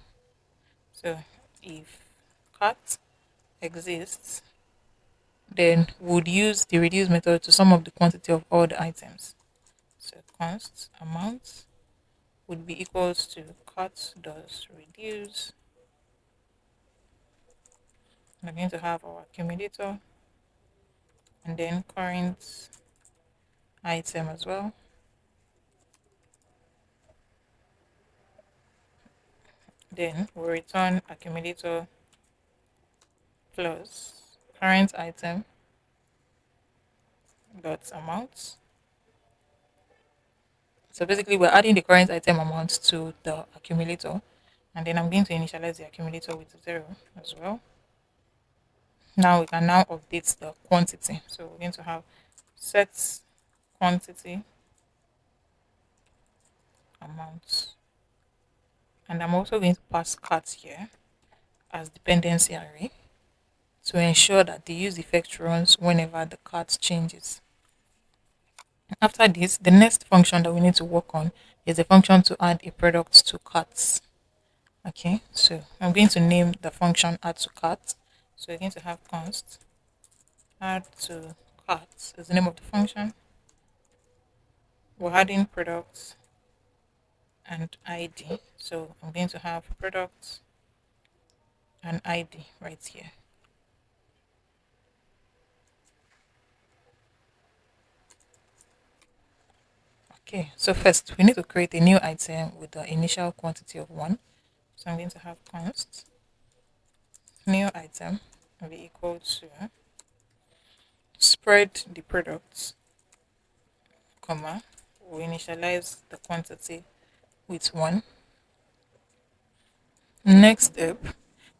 So if cart exists, then we'll use the reduce method to sum up the quantity of all the items. So const amount would be equals to cart does reduce. We're going to have our accumulator and then current item as well. Then we'll return accumulator plus current item dot amount. So basically we're adding the current item amount to the accumulator, and then I'm going to initialize the accumulator with 0 as well. Now we can now update the quantity. So we're going to have set quantity amount, and I'm also going to pass cart here as dependency array to ensure that the use effect runs whenever the cart changes. After this, the next function that we need to work on is a function to add a product to carts. Okay, so I'm going to name the function add to cart. So we're going to have const add to cart is the name of the function. We're adding products and ID. So I'm going to have products and ID right here. Okay, so first we need to create a new item with the initial quantity of 1. So I'm going to have const new item will be equal to spread the products, comma, we initialize the quantity with 1. Next step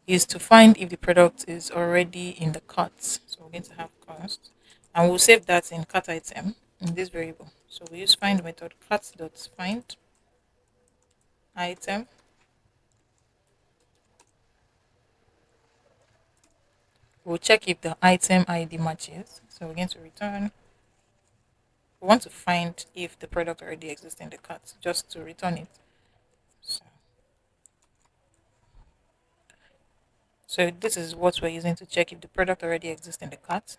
is to find if the product is already in the cart. So we're going to have const, and we'll save that in cart item in this variable. So we use find method cart.find item. We'll check if the item ID matches. So we're going to return. We want to find if the product already exists in the cart, just to return it. So this is what we're using to check if the product already exists in the cart.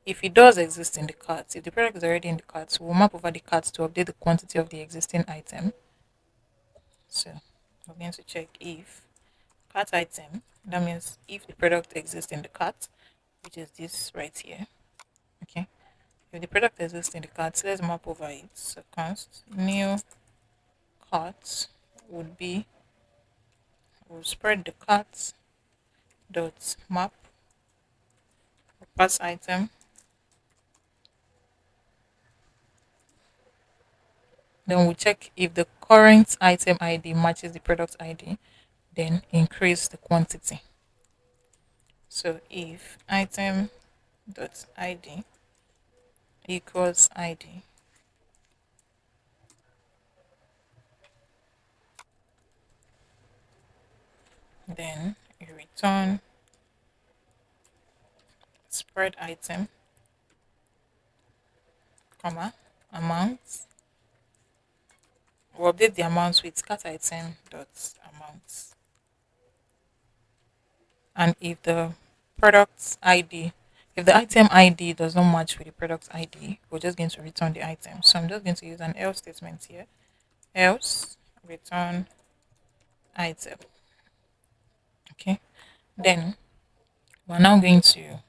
If it does exist in the cart, if the product is already in the cart, we'll map over the cart to update the quantity of the existing item. So we're going to check if cart item, that means if the product exists in the cart, which is this right here. Okay. If the product exists in the cart, let's map over it. So const new cart would be, we'll spread the cart dot map pass item. Then we'll check if the current item ID matches the product ID, then increase the quantity. So if item dot ID equals ID, then you return spread item, comma, amount. We'll update the amount with cat item dot amount. And if the product ID, if the item ID does not match with the product ID, we're just going to return the item. So I'm just going to use an else statement here. Else return item. Okay. Then we're now going to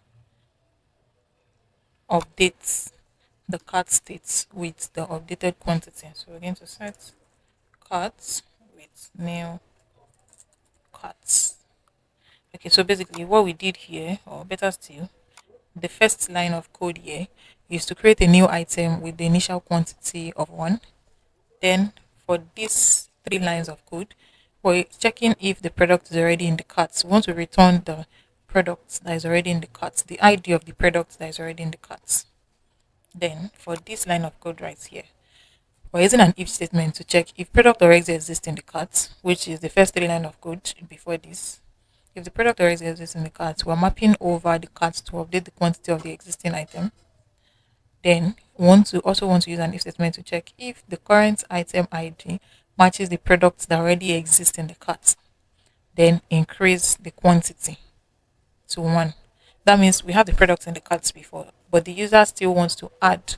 update the cart state with the updated quantity. So we're going to set cart with new carts. Okay, so basically what we did here, or better still, the first line of code here is to create a new item with the initial quantity of 1. Then for these 3 lines of code, we're checking if the product is already in the cart. So once we return the product that is already in the cart, the ID of the product that is already in the cart. Then for this line of code right here, we're using an if statement to check if product already exists in the cart, which is the first 3 line of code before this. If the product already exists in the cart, we're mapping over the cart to update the quantity of the existing item. Then we want to use an if statement to check if the current item ID matches the product that already exists in the cart. Then increase the quantity to 1. That means we have the product in the carts before, but the user still wants to add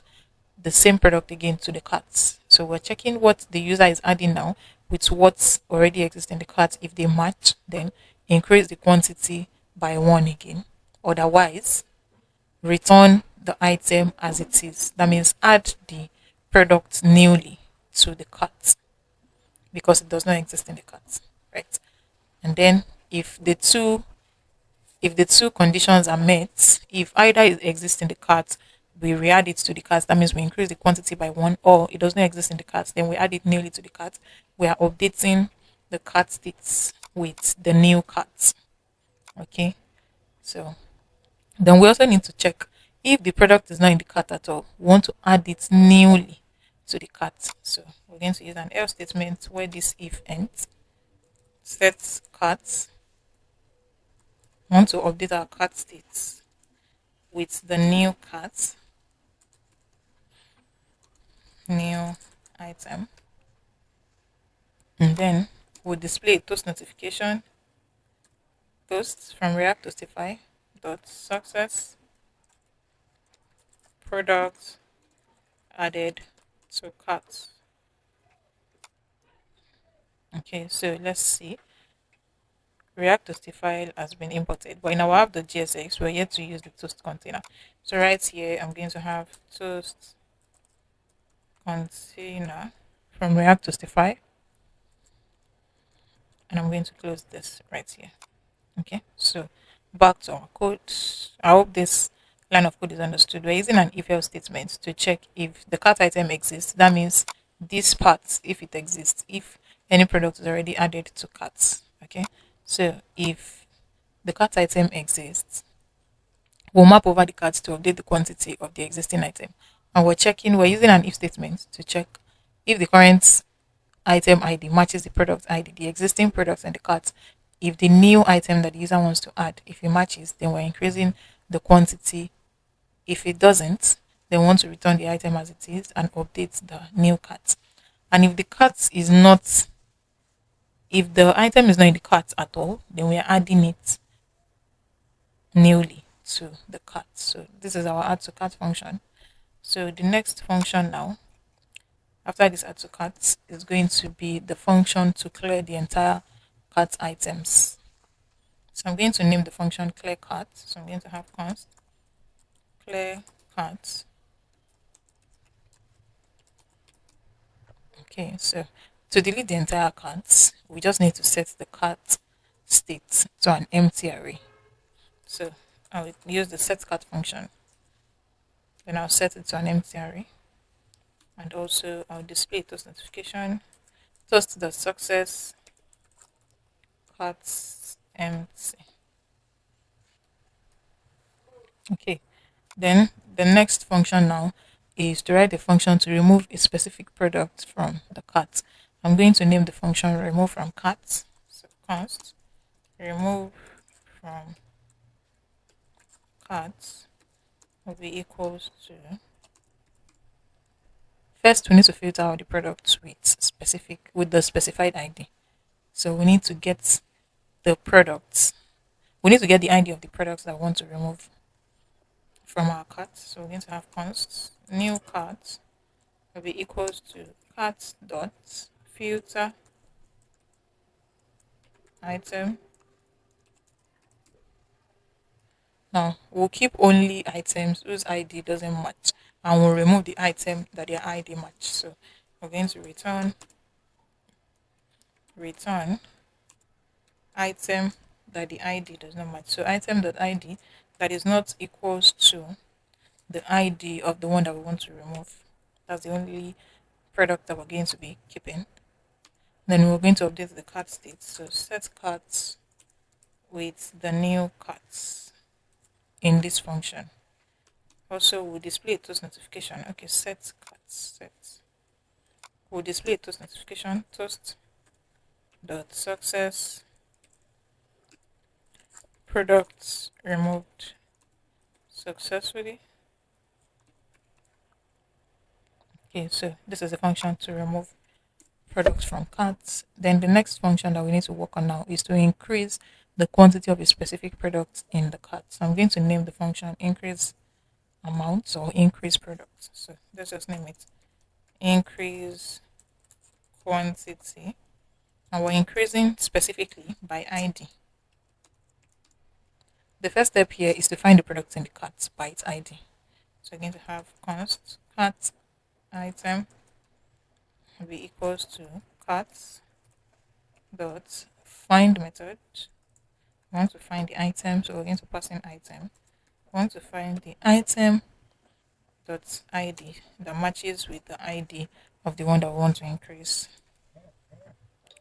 the same product again to the carts. So we're checking what the user is adding now with what's already exists in the cart. If they match, then increase the quantity by 1 again. Otherwise, return the item as it is. That means add the product newly to the cart because it does not exist in the cart, right? And then if the two conditions are met, if either it exists in the cart, we re-add it to the cart. That means we increase the quantity by 1, or it does not exist in the cart, then we add it newly to the cart. We are updating the cart states with the new cart. Okay, so then we also need to check if the product is not in the cart at all. We want to add it newly to the cart. So we're going to use an else statement where this if ends. Set cart. We want to update our cart states with the new cart, new item, and then we'll display a toast notification. Toast from React Toastify dot success product added to cart. Okay, so let's see. React Toasty file has been imported, but in our app.gsx, we're yet to use the toast container. So right here, I'm going to have toast container from React Toastify, and I'm going to close this right here. Okay, so back to our code. I hope this line of code is understood. We're using an if else statement to check if the cart item exists. That means this part, if it exists, if any product is already added to carts. Okay, so if the cart item exists, we'll map over the carts to update the quantity of the existing item. And we're using an if statement to check if the current item ID matches the product ID, the existing product and the cart. If the new item that the user wants to add, if it matches, then we're increasing the quantity. If it doesn't, then we want to return the item as it is and update the new cart. And if if the item is not in the cart at all, then we are adding it newly to the cart. So this is our add to cart function. So the next function now, after this add to cart, is going to be the function to clear the entire cart items. So I'm going to name the function clear cart. So I'm going to have const clear cart. Okay, so to delete the entire cart, we just need to set the cart state to an empty array. So I'll use the set cart function. Then I'll set it to an empty array. And also I'll display toast notification. Toast the success cart empty. Okay. Then the next function now is to write the function to remove a specific product from the cart. I'm going to name the function remove from cart. So const remove from carts will be equals to, first we need to filter out the products with the specified ID. So we need to get the products. We need to get the ID of the products that we want to remove from our cart. So we're going to have const new cart will be equals to cart dot filter item. Now we'll keep only items whose ID doesn't match, and we'll remove the item that their ID match. So we're going to return item that the ID does not match. So item.id that is not equals to the ID of the one that we want to remove. That's the only product that we're going to be keeping. Then we're going to update the cart state. So set carts with the new carts in this function. Also, we'll display a toast notification. Okay, set carts set. We'll display a toast notification. Toast dot success products removed successfully. Okay, so this is a function to remove products from carts. Then the next function that we need to work on now is to increase the quantity of a specific product in the cart. So I'm going to name the function increase amounts or increase products. So let's just name it increase quantity. And we're increasing specifically by ID. The first step here is to find the product in the cart by its ID. So we're going to have const cart item will be equals to cart dot find method. We want to find the item, so we're going to pass in item. We want to find the item dot ID that matches with the ID of the one that we want to increase.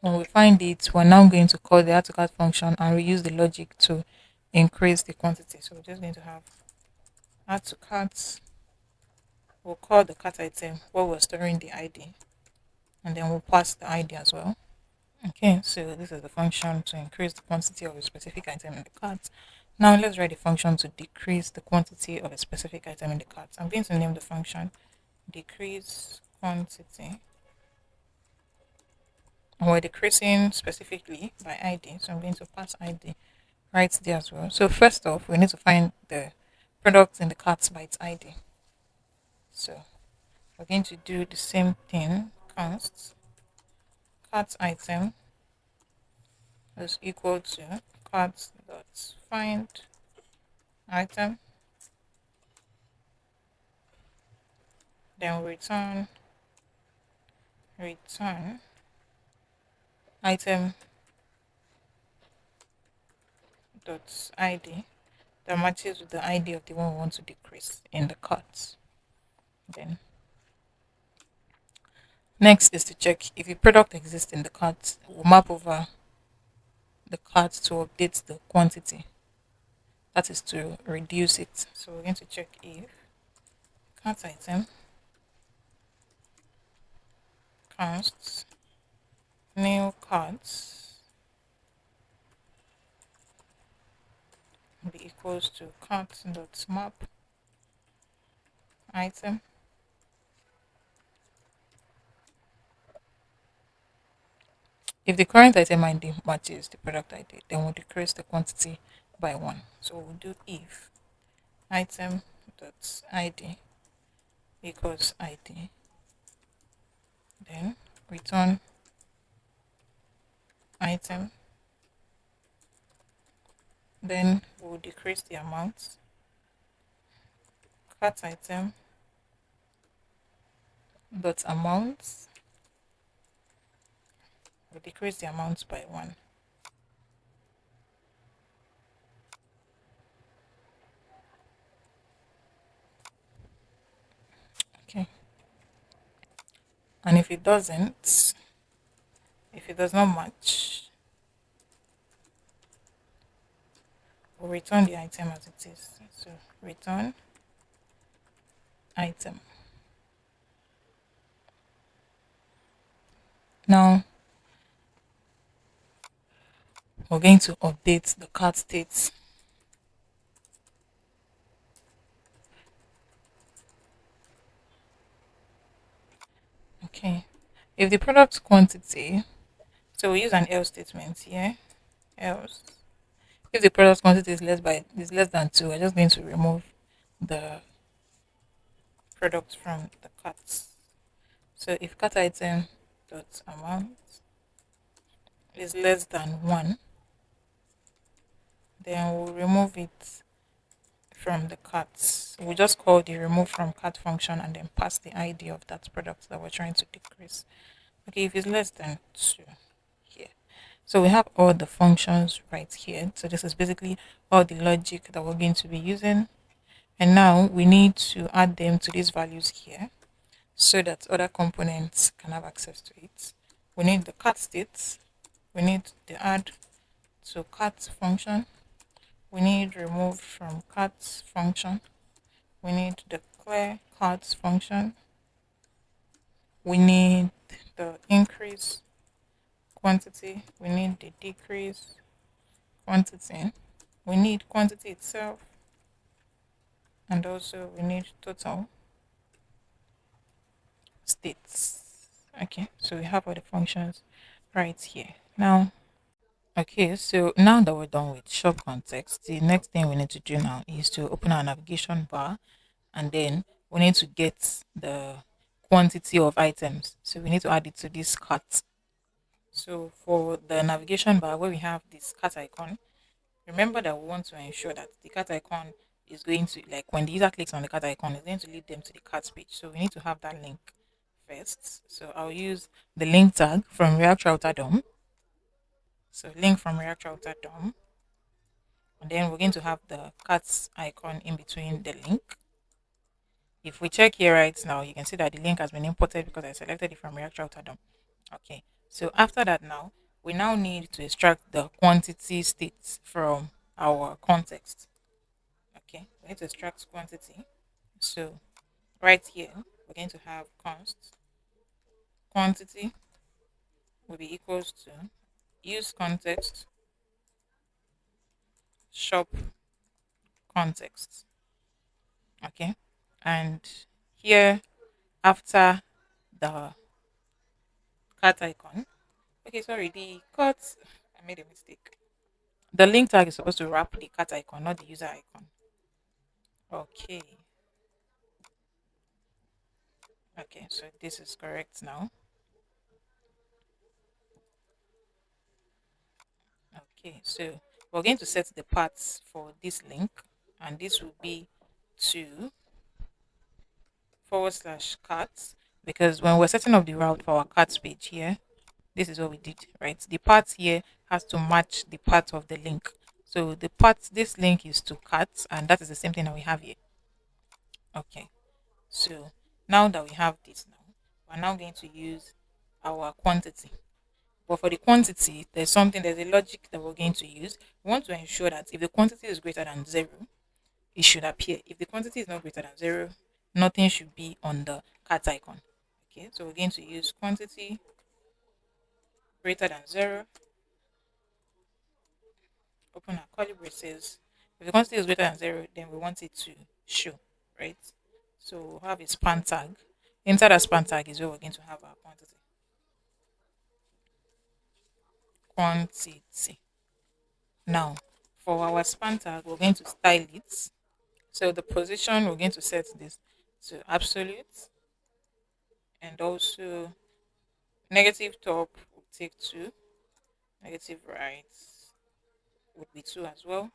When we find it, we're now going to call the add to cart function and reuse the logic to increase the quantity. So we're just going to have add to cart. We'll call the cart item where we're storing the ID, and then we'll pass the ID as well. Okay, so this is the function to increase the quantity of a specific item in the cart. Now let's write the function to decrease the quantity of a specific item in the cart. I'm going to name the function decrease quantity. And we're decreasing specifically by ID, so I'm going to pass ID right there as well. So first off, we need to find the product in the cart by its ID. So we're going to do the same thing, const cart item is equal to cart dot find item. Then return item dot ID that matches with the ID of the one we want to decrease in the cart. Then next is to check if a product exists in the cart. We'll map over the cart to update the quantity. That is to reduce it. So we're going to check if cart item const new carts be equals to cart.map item. If the current item ID matches the product ID, then we'll decrease the quantity by 1. So we'll do if item.id equals ID, then return item, then we'll decrease the amount, cart item dot amount, we'll decrease the amount by 1. Okay. And if it does not match, we'll return the item as it is. So return item. Now we're going to update the cart state. Okay. If the product quantity, so we use an else statement here. Else. If the product quantity is less than 2, we're just going to remove the product from the cart. So if cart item dot amount is less than 1, then we'll remove it from the cart. We'll just call the remove from cart function and then pass the ID of that product that we're trying to decrease. Okay, if it's less than 2 here. So we have all the functions right here. So this is basically all the logic that we're going to be using. And now we need to add them to these values here so that other components can have access to it. We need the cart state. We need the add to cart function. We need remove from cart function. We need the clear cart function. We need the increase quantity. We need the decrease quantity. We need quantity itself. And also we need total states. Okay, so we have all the functions right here. Now, okay, so now that we're done with shop context, the next thing we need to do now is to open our navigation bar, and then we need to get the quantity of items. So we need to add it to this cart. So for the navigation bar where we have this cart icon, remember that we want to ensure that the cart icon is going to, like when the user clicks on the cart icon, it's going to lead them to the cart page. So we need to have that link first. So I'll use the link tag from React Router DOM. So link from React Router DOM. And then we're going to have the cart icon in between the link. If we check here right now, you can see that the link has been imported because I selected it from React Router DOM. Okay. So after that now, we now need to extract the quantity state from our context. Okay. We need to extract quantity. So right here, we're going to have const quantity will be equals to use context shop context. Okay. And here after the cart icon, okay, sorry, the cart, I made a mistake. The link tag is supposed to wrap the cart icon, not the user icon. Okay. Okay, so this is correct now. Okay, so we're going to set the paths for this link, and this will be to /cart, because when we're setting up the route for our cart page here, this is what we did, right? The path here has to match the path of the link. So the path, this link is to cart, and that is the same thing that we have here. Okay, so now that we have this now, we're now going to use our quantity. But for the quantity, there's a logic that we're going to use. We want to ensure that if the quantity is greater than 0, it should appear. If the quantity is not greater than 0, nothing should be on the cart icon. Okay, so we're going to use quantity greater than 0, open our curly braces. If the quantity is greater than 0, then we want it to show, right? So we'll have a span tag. Inside a span tag is where we're going to have our quantity. Quantity. Now, for our span tag, we're going to style it. So the position, we're going to set this to absolute, and also negative top will take 2, negative right would be 2 as well.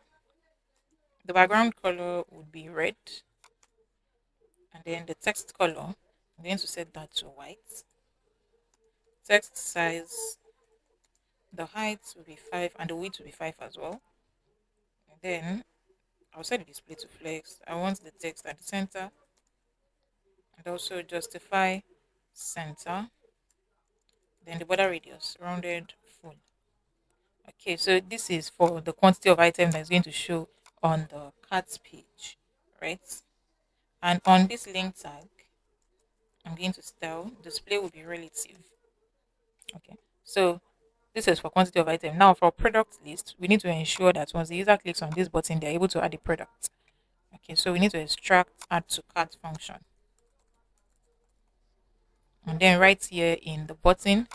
The background color would be red, and then the text color, I'm going to set that to white. Text size, the height will be 5 and the width will be 5 as well. And then I'll set the display to flex. I want the text at the center, and also justify center. Then the border radius rounded full. Okay, so this is for the quantity of item that's going to show on the cart page, right? And on this link tag, I'm going to style display will be relative. Okay, so This is for quantity of item. Now for product list, we need to ensure that once the user clicks on this button, they're able to add the product. Okay, so we need to extract add to cart function. And then right here in the button,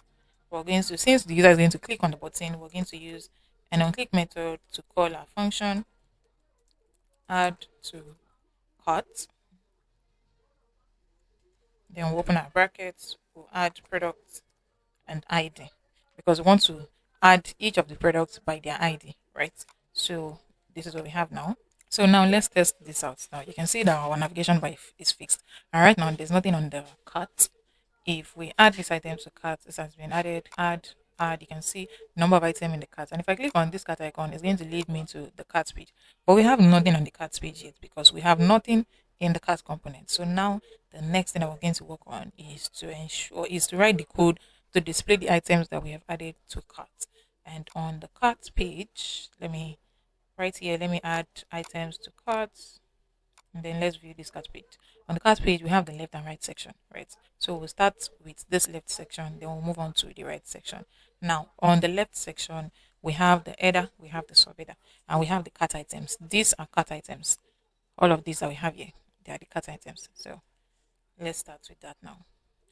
we're going to, since the user is going to click on the button, we're going to use an onClick method to call our function add to cart. Then we'll open our brackets, we'll add product and ID because we want to add each of the products by their ID, right? So this is what we have now. So now let's test this out. Now you can see that our navigation bar is fixed. And right now there's nothing on the cart. If we add this item to cart, this has been added, add, you can see number of item in the cart. And if I click on this cart icon, it's going to lead me to the cart page. But we have nothing on the cart page yet because we have nothing in the cart component. So now the next thing that we're going to work on is to write the code to display the items that we have added to cart. And on the cart page, right here, let me add items to carts. And then let's view this cart page. On the cart page, we have the left and right section, right? So we'll start with this left section, then we'll move on to the right section. Now, on the left section, we have the header, we have the subheader, and we have the cart items. These are cart items. All of these that we have here, they are the cart items. So let's start with that now.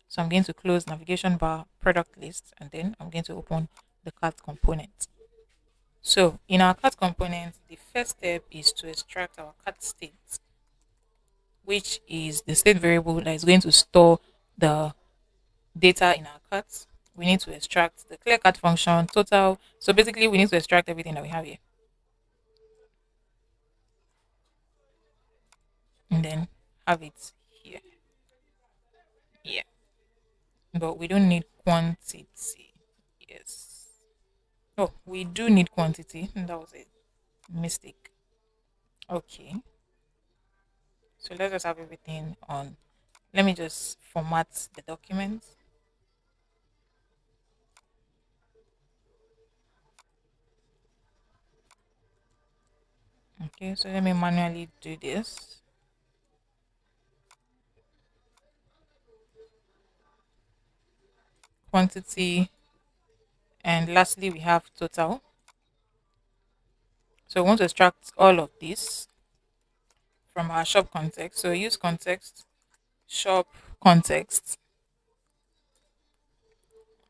So I'm going to close navigation bar product list, and then I'm going to open the cart component. So in our cart component, the first step is to extract our cart state, which is the state variable that is going to store the data in our cart. We need to extract the clear cart function, total. So basically, we need to extract everything that we have here. And then have it here. Yeah. But we don't need quantity. Yes. Oh, we do need quantity. That was a mistake. Okay. So let's just have everything on. Let me just format the document. Okay, so let me manually do this. Quantity, and lastly we have total. So we want to extract all of this from our shop context. So use context, shop context.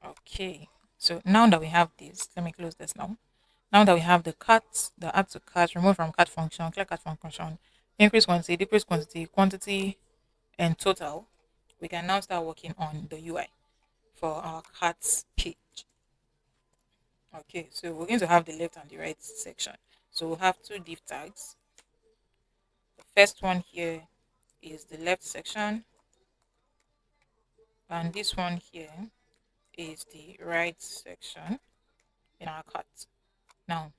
Okay. So now that we have this, let me close this now. Now that we have the cut, the add to cart, remove from cart function, clear cart function, increase quantity, decrease quantity, quantity, and total, we can now start working on the UI for our cart page. Okay, so we're going to have the left and the right section. So we'll have two div tags. The first one here is the left section, and this one here is the right section in our cart. Now,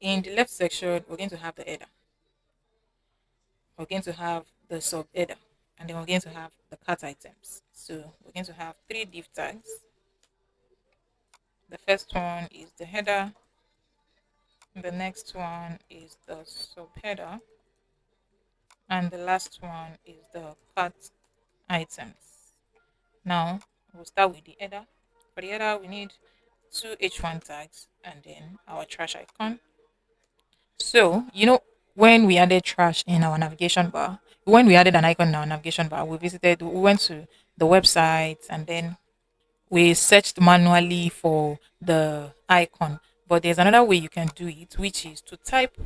in the left section, we're going to have the header, we're going to have the sub header, and then we're going to have the cart items. So we're going to have three div tags. The first one is the header, the next one is the subheader, and the last one is the cart items. Now we'll start with the header. For the header, we need two h1 tags and then our trash icon. So when we added trash in our navigation bar, when we added an icon in our navigation bar, we went to the website and then we searched manually for the icon. But there's another way you can do it, which is to type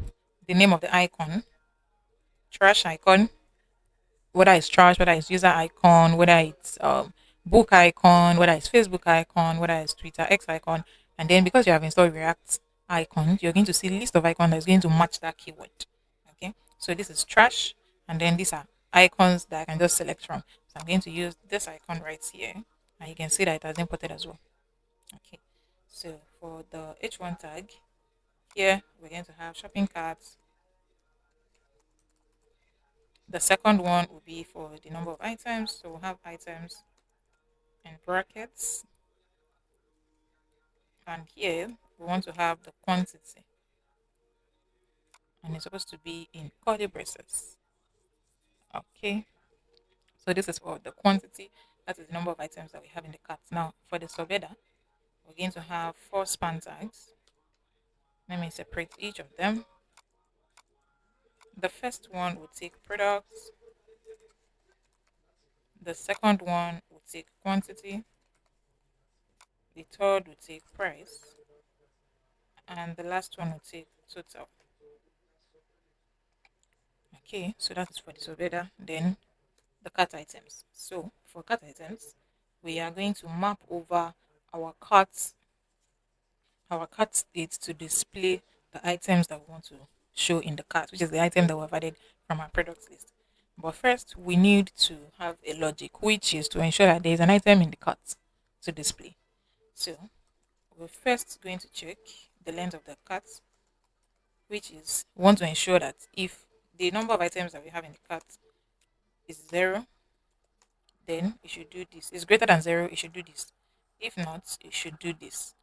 the name of the icon, trash icon, whether it's trash, whether it's user icon, whether it's book icon, whether it's Facebook icon, whether it's Twitter X icon, and then because you have installed React icon, you're going to see a list of icons that's going to match that keyword. Okay, so this is trash, and then these are icons that I can just select from. So I'm going to use this icon right here, and you can see that it has imported as well. Okay, so for the H1 tag here, we're going to have shopping carts. The second one will be for the number of items. So we'll have items in brackets. And here we want to have the quantity. And it's supposed to be in curly braces. Okay. So this is for the quantity. That is the number of items that we have in the cart. Now for the subheader, we're going to have four span tags. Let me separate each of them. The first one will take products, the second one will take quantity, the third will take price, and the last one will take total. Okay, so that's for the subheader. Then the cart items. So for cart items, we are going to map over our cart state to display the items that we want to show in the cart, which is the item that we've added from our product list. But first, we need to have a logic, which is to ensure that there is an item in the cart to display. So we're first going to check the length of the cart, which is we want to ensure that if the number of items that we have in the cart is zero, then it should do this. Is greater than zero, it should do this. If not, it should do this.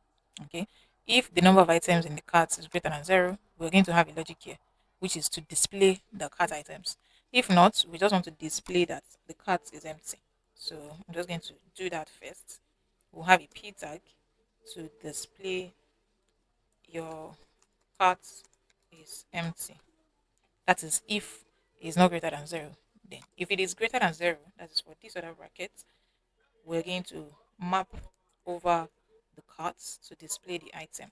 Okay. If the number of items in the cart is greater than zero, we're going to have a logic here, which is to display the cart items. If not, we just want to display that the cart is empty. So I'm just going to do that first. We'll have a p tag to display your cart is empty. That is if it's not greater than zero. Then if it is greater than zero, that is for this other bracket, we're going to map over the carts to display the item.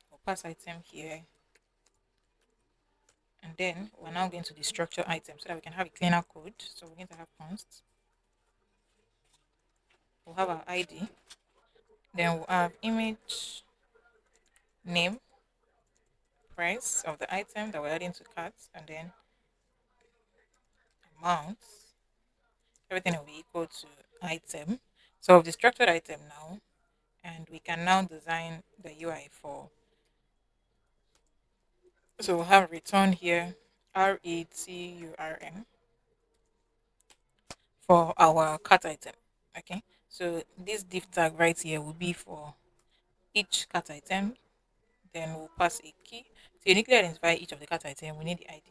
We'll pass item here. And then we're now going to the structure item so that we can have a cleaner code. So we're going to have const. We'll have our ID. Then we'll have image, name, price of the item that we're adding to carts, and then amount. Everything will be equal to item. So of the structured item now, and we can now design the UI for. So we'll have return here, return for our cart item. Okay, so this div tag right here will be for each cart item. Then we'll pass a key to uniquely identify each of the cart item. We need the ID.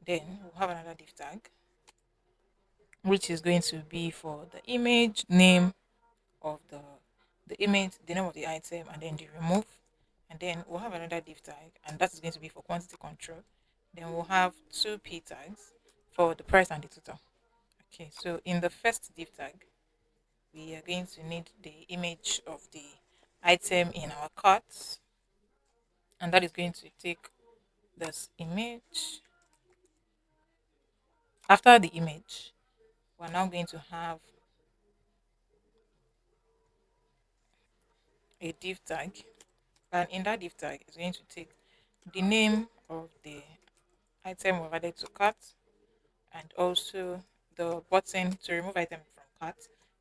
Then we'll have another div tag, which is going to be for the image, name of the image, the name of the item, and then the remove. And then we'll have another div tag, and that is going to be for quantity control. Then we'll have two p tags for the price and the total. Okay, so in the first div tag, we are going to need the image of the item in our cart, and that is going to take this image. After the image, we're now going to have a div tag, and in that div tag is going to take the name of the item we've added to cart, and also the button to remove item from cart,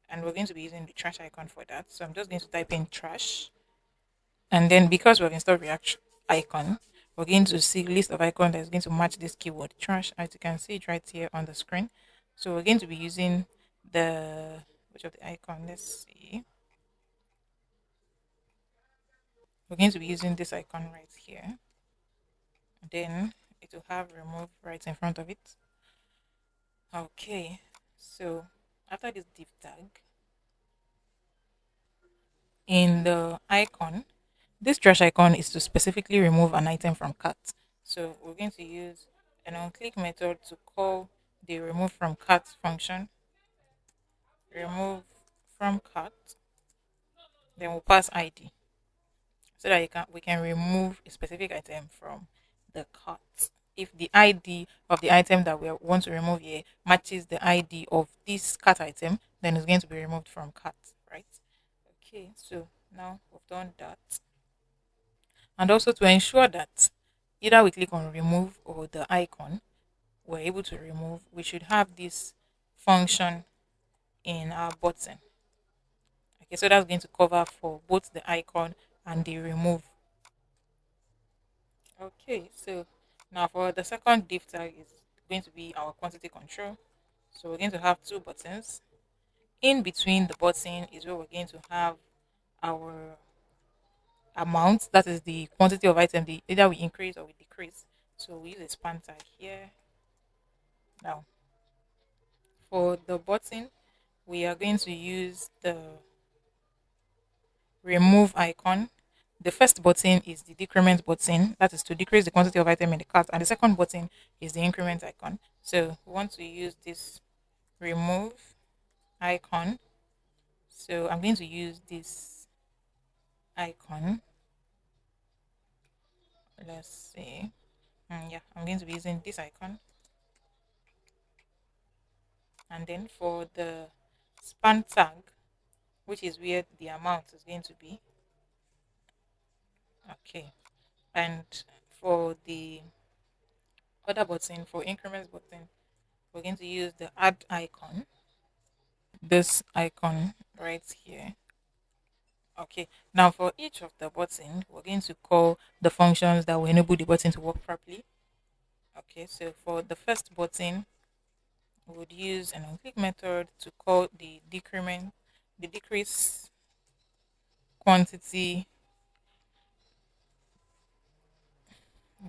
and we're going to be using the trash icon for that. So I'm just going to type in trash, and then because we've installed React icon, we're going to see list of icon that is going to match this keyword trash, as you can see it right here on the screen. So we're going to be using the which of the icon, let's see. We're going to be using this icon right here. Then it will have remove right in front of it. Okay, so after this div tag, in the icon, this trash icon is to specifically remove an item from cart. So we're going to use an onClick method to call the remove from cart function. Remove from cart. Then we'll pass ID so that we can remove a specific item from the cart. If the ID of the item that we want to remove here matches the ID of this cart item, then it's going to be removed from cart, right? Okay, so now we've done that. And also to ensure that either we click on remove or the icon, we're able to remove, we should have this function in our button. Okay, so that's going to cover for both the icon and the remove. Okay, so now for the second div tag is going to be our quantity control. So we're going to have two buttons. In between the button is where we're going to have our amount, that is the quantity of item, either we increase or we decrease. So we use a span tag here. Now for the button, we are going to use the remove icon. The first button is the decrement button, that is to decrease the quantity of item in the cart, and the second button is the increment icon. So we want to use this remove icon. So I'm going to use this icon. Let's see. Yeah, I'm going to be using this icon. And then for the span tag, which is where the amount is going to be. Okay. And for the other button, for increments button, we're going to use the add icon. This icon right here. Okay. Now for each of the button, we're going to call the functions that will enable the button to work properly. Okay. So for the first button, we would use an on-click method to call the decrease quantity,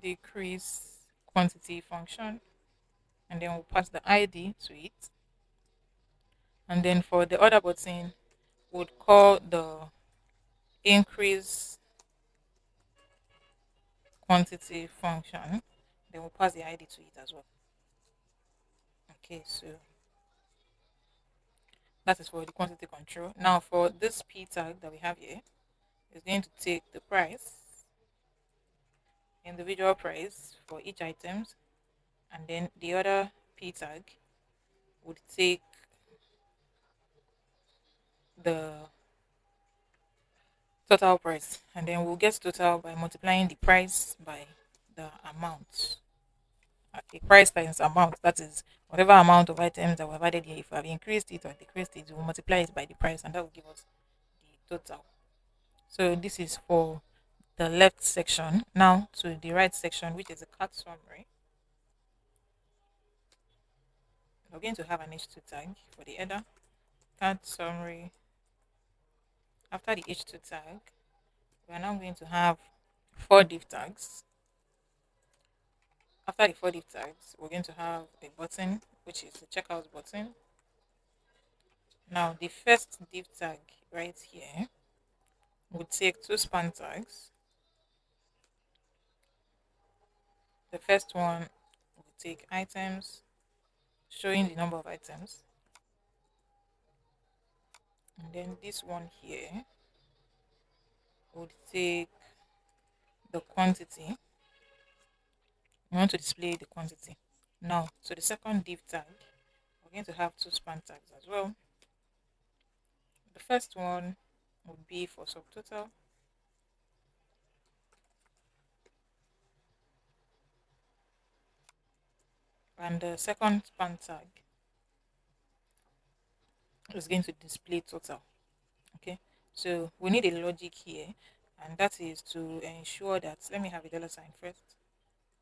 decrease quantity function, and then we'll pass the ID to it. And then for the other button, would call the increase quantity function. Then we'll pass the ID to it as well. Okay, so that is for the quantity control. Now for this p tag that we have here, it's going to take the price, individual price for each items, and then the other p tag would take the total price, and then we'll get total by multiplying the price by the amount. Okay, price times amount, that is whatever amount of items that we've added here. If we have increased it or decreased it, we'll multiply it by the price, and that will give us the total. So this is for the left section. Now to the right section, which is the cart summary. We're going to have an h2 tag for the header. Cart summary. After the h2 tag, we are now going to have 4 div tags. After the 4 div tags, we're going to have a button, which is the checkout button. Now the first div tag right here would take 2 span tags. The first one will take items, showing the number of items. And then this one here would take the quantity. We want to display the quantity. Now, so the second div tag, we're going to have 2 span tags as well. The first one would be for subtotal. And the second span tag is going to display total. Okay, so we need a logic here, and that is to ensure that, let me have a dollar sign first.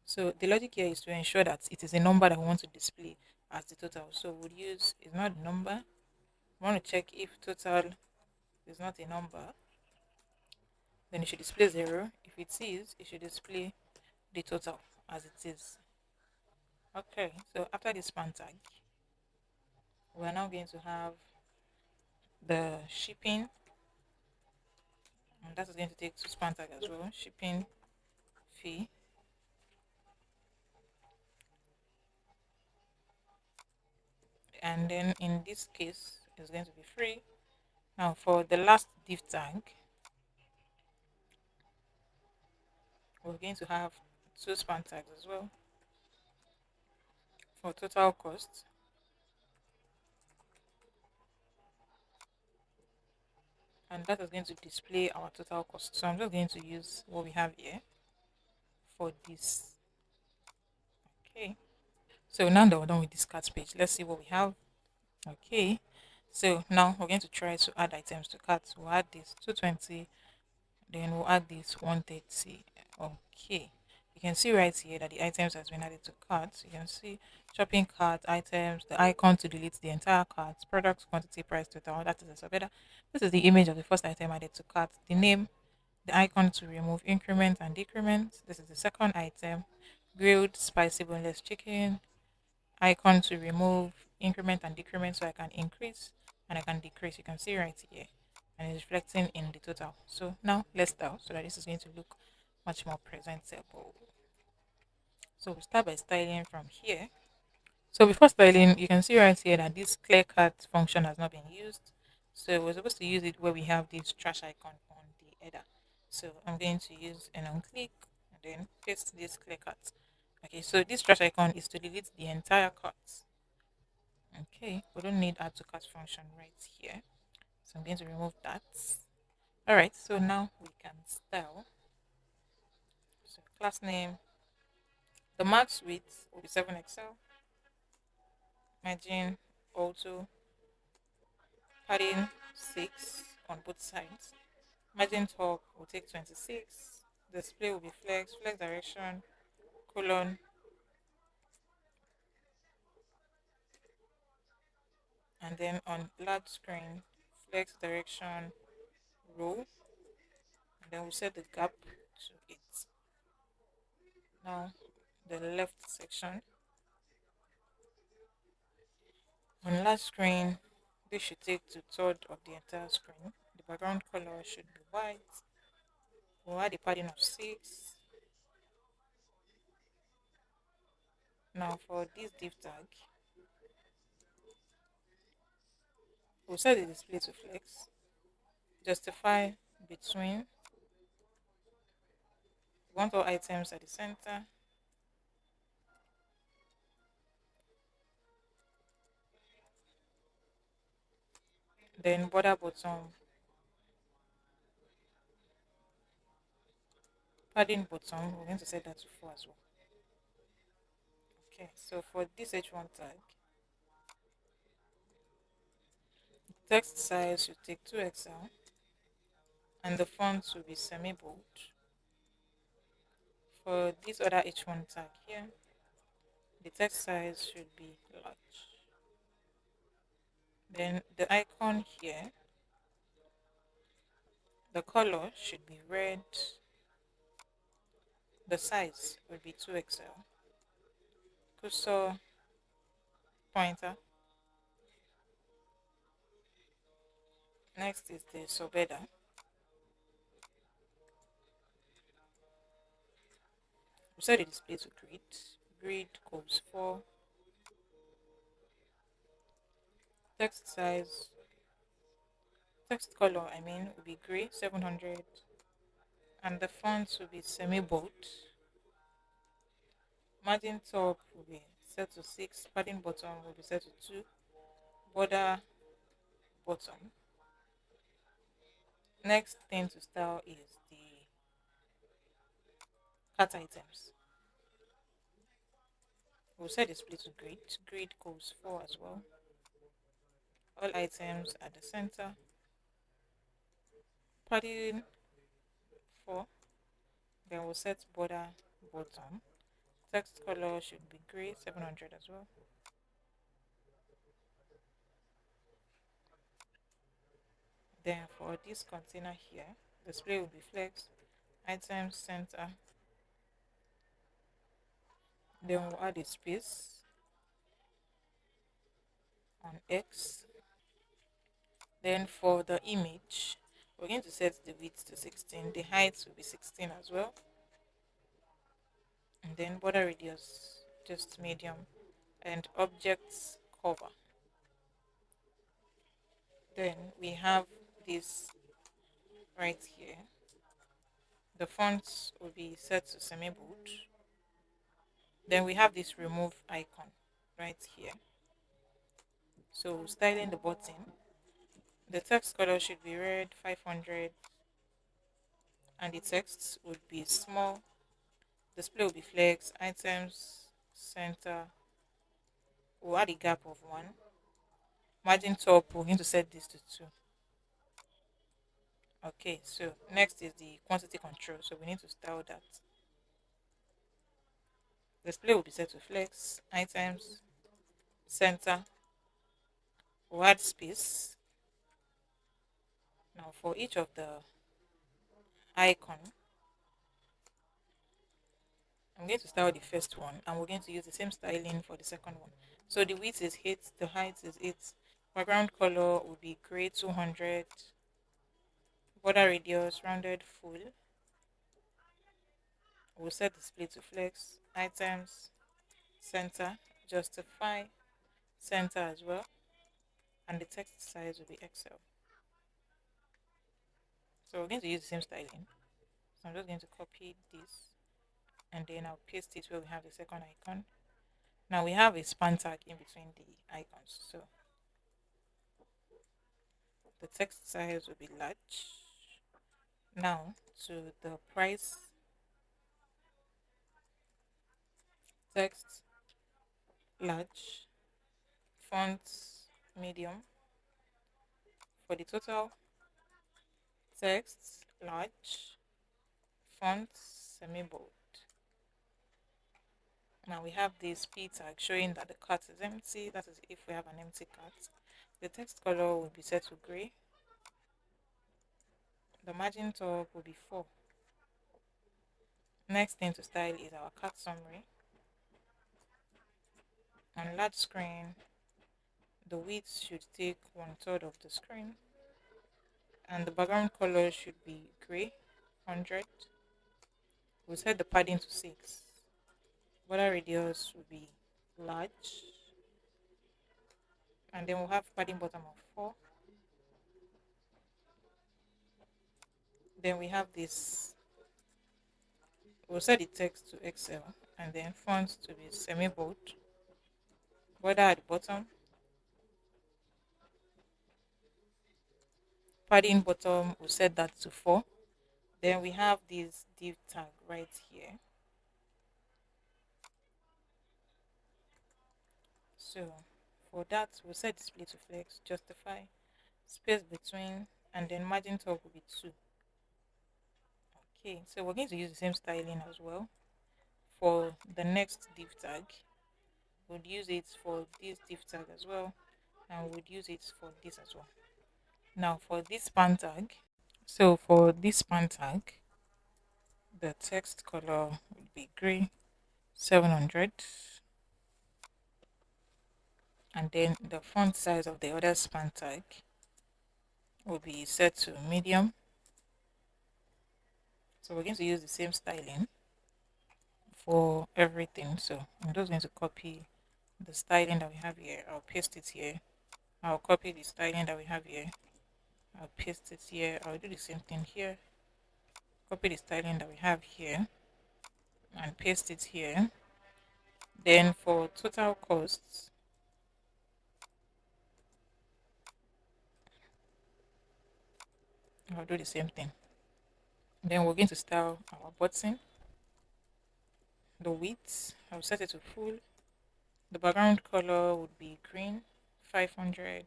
So the logic here is to ensure that it is a number that we want to display as the total. So we'll use is not a number. We want to check if total is not a number, then it should display 0. If it is, it should display the total as it is. Okay, so after this span tag, we are now going to have the shipping, and that is going to take 2 span tag as well. Shipping fee. And then in this case, it's going to be free. Now for the last div tag, we're going to have 2 span tags as well for total cost. And that is going to display our total cost. So I'm just going to use what we have here for this. Okay. So now that we're done with this cart page, let's see what we have. Okay. So now we're going to try to add items to cart. We'll add this 220, then we'll add this 130. Okay. You can see right here that the items has been added to cart. You can see shopping cart items, the icon to delete the entire cart, product quantity price total. That is a subheader. This is the image of the first item added to cart. The name, the icon to remove increment and decrement. This is the second item, grilled spicy boneless chicken. Icon to remove increment and decrement so I can increase and I can decrease. You can see right here, and it's reflecting in the total. So now let's style so that this is going to look much more presentable. So we'll start by styling from here. So before styling, you can see right here that this clear cut function has not been used. So we're supposed to use it where we have this trash icon on the header. So I'm going to use an on click and then paste this clear cut. Okay, so this trash icon is to delete the entire cut. Okay, we don't need add to cut function right here. So I'm going to remove that. All right, so now we can style. So class name, the max width will be 7XL, margin auto, padding 6 on both sides. Margin top will take 26. Display will be flex direction, colon, and then on large screen, flex direction, row, and then we'll set the gap to 8. Now, the left section, on large screen, this should take to third of the entire screen. The background color should be white. We'll add a padding of 6. Now for this div tag, we'll set the display to flex. Justify between. We want all items at the center. Then border bottom, padding bottom, we're going to set that to 4 as well. Okay, so for this H1 tag, text size should take 2XL and the font will be semi-bold. For this other H1 tag here, the text size should be large. Then the icon here, the color should be red. The size will be 2XL. Cursor pointer. Next is the subheader. We set the display to grid. Grid goes 4. Text size, text color, will be gray 700, and the font will be semi bold. Margin top will be set to 6. Padding bottom will be set to 2. Border bottom. Next thing to style is the cut items. We'll set display to grid. Grid goes 4 as well. All items at the center. Padding 4. Then we'll set border bottom. Text color should be gray 700 as well. Then for this container here, display will be flex, items center. Then we'll add a space on X. Then for the image, we're going to set the width to 16. The height will be 16 as well. And then border radius, just medium. And objects cover. Then we have this right here. The font will be set to semi-bold. Then we have this remove icon right here. So styling the button, the text color should be red 500 and the text would be small. Display will be flex, items center. We'll add a gap of 1. Margin top, we're going to set this to 2. Okay, so next is the quantity control. So we need to style that. Display will be set to flex, items center. We'll add space. Now for each of the icon, I'm going to style the first one and we're going to use the same styling for the second one. So the width is 8, the height is 8, Background color will be gray 200. Border radius rounded full. We'll set display to flex. Items center. Justify center as well. And the text size will be Excel. So we're going to use the same styling. So I'm just going to copy this and then I'll paste it where we have the second icon. Now we have a span tag in between the icons. So the text size will be large. Now to the price text large, font medium. For the total text large, font semi bold. Now we have this P tag showing that the cart is empty. That is if we have an empty cart. The text color will be set to gray. The margin top will be 4. Next thing to style is our cart summary. On large screen, the width should take 1/3 of the screen. And the background color should be gray, 100. We'll set the padding to 6. Border radius will be large. And then we'll have padding bottom of 4. Then we have this, we'll set the text to Excel and then font to be semi-bold. Border at the bottom. Padding bottom, we'll set that to 4. Then we have this div tag right here. So for that, we'll set display to flex, justify, space between, and then margin top will be 2. Okay, so we're going to use the same styling as well. For the next div tag, we'll use it for this div tag as well, and we'll use it for this as well. Now for this span tag, so for this span tag, the text color would be gray, 700. And then the font size of the other span tag will be set to medium. So we're going to use the same styling for everything. So I'm just going to copy the styling that we have here. I'll paste it here. I'll copy the styling that we have here. I'll paste it here. I'll do the same thing here. Copy the styling that we have here and paste it here. Then for total costs, I'll do the same thing. Then we're going to style our button. The width, I'll set it to full. The background color would be green, 500.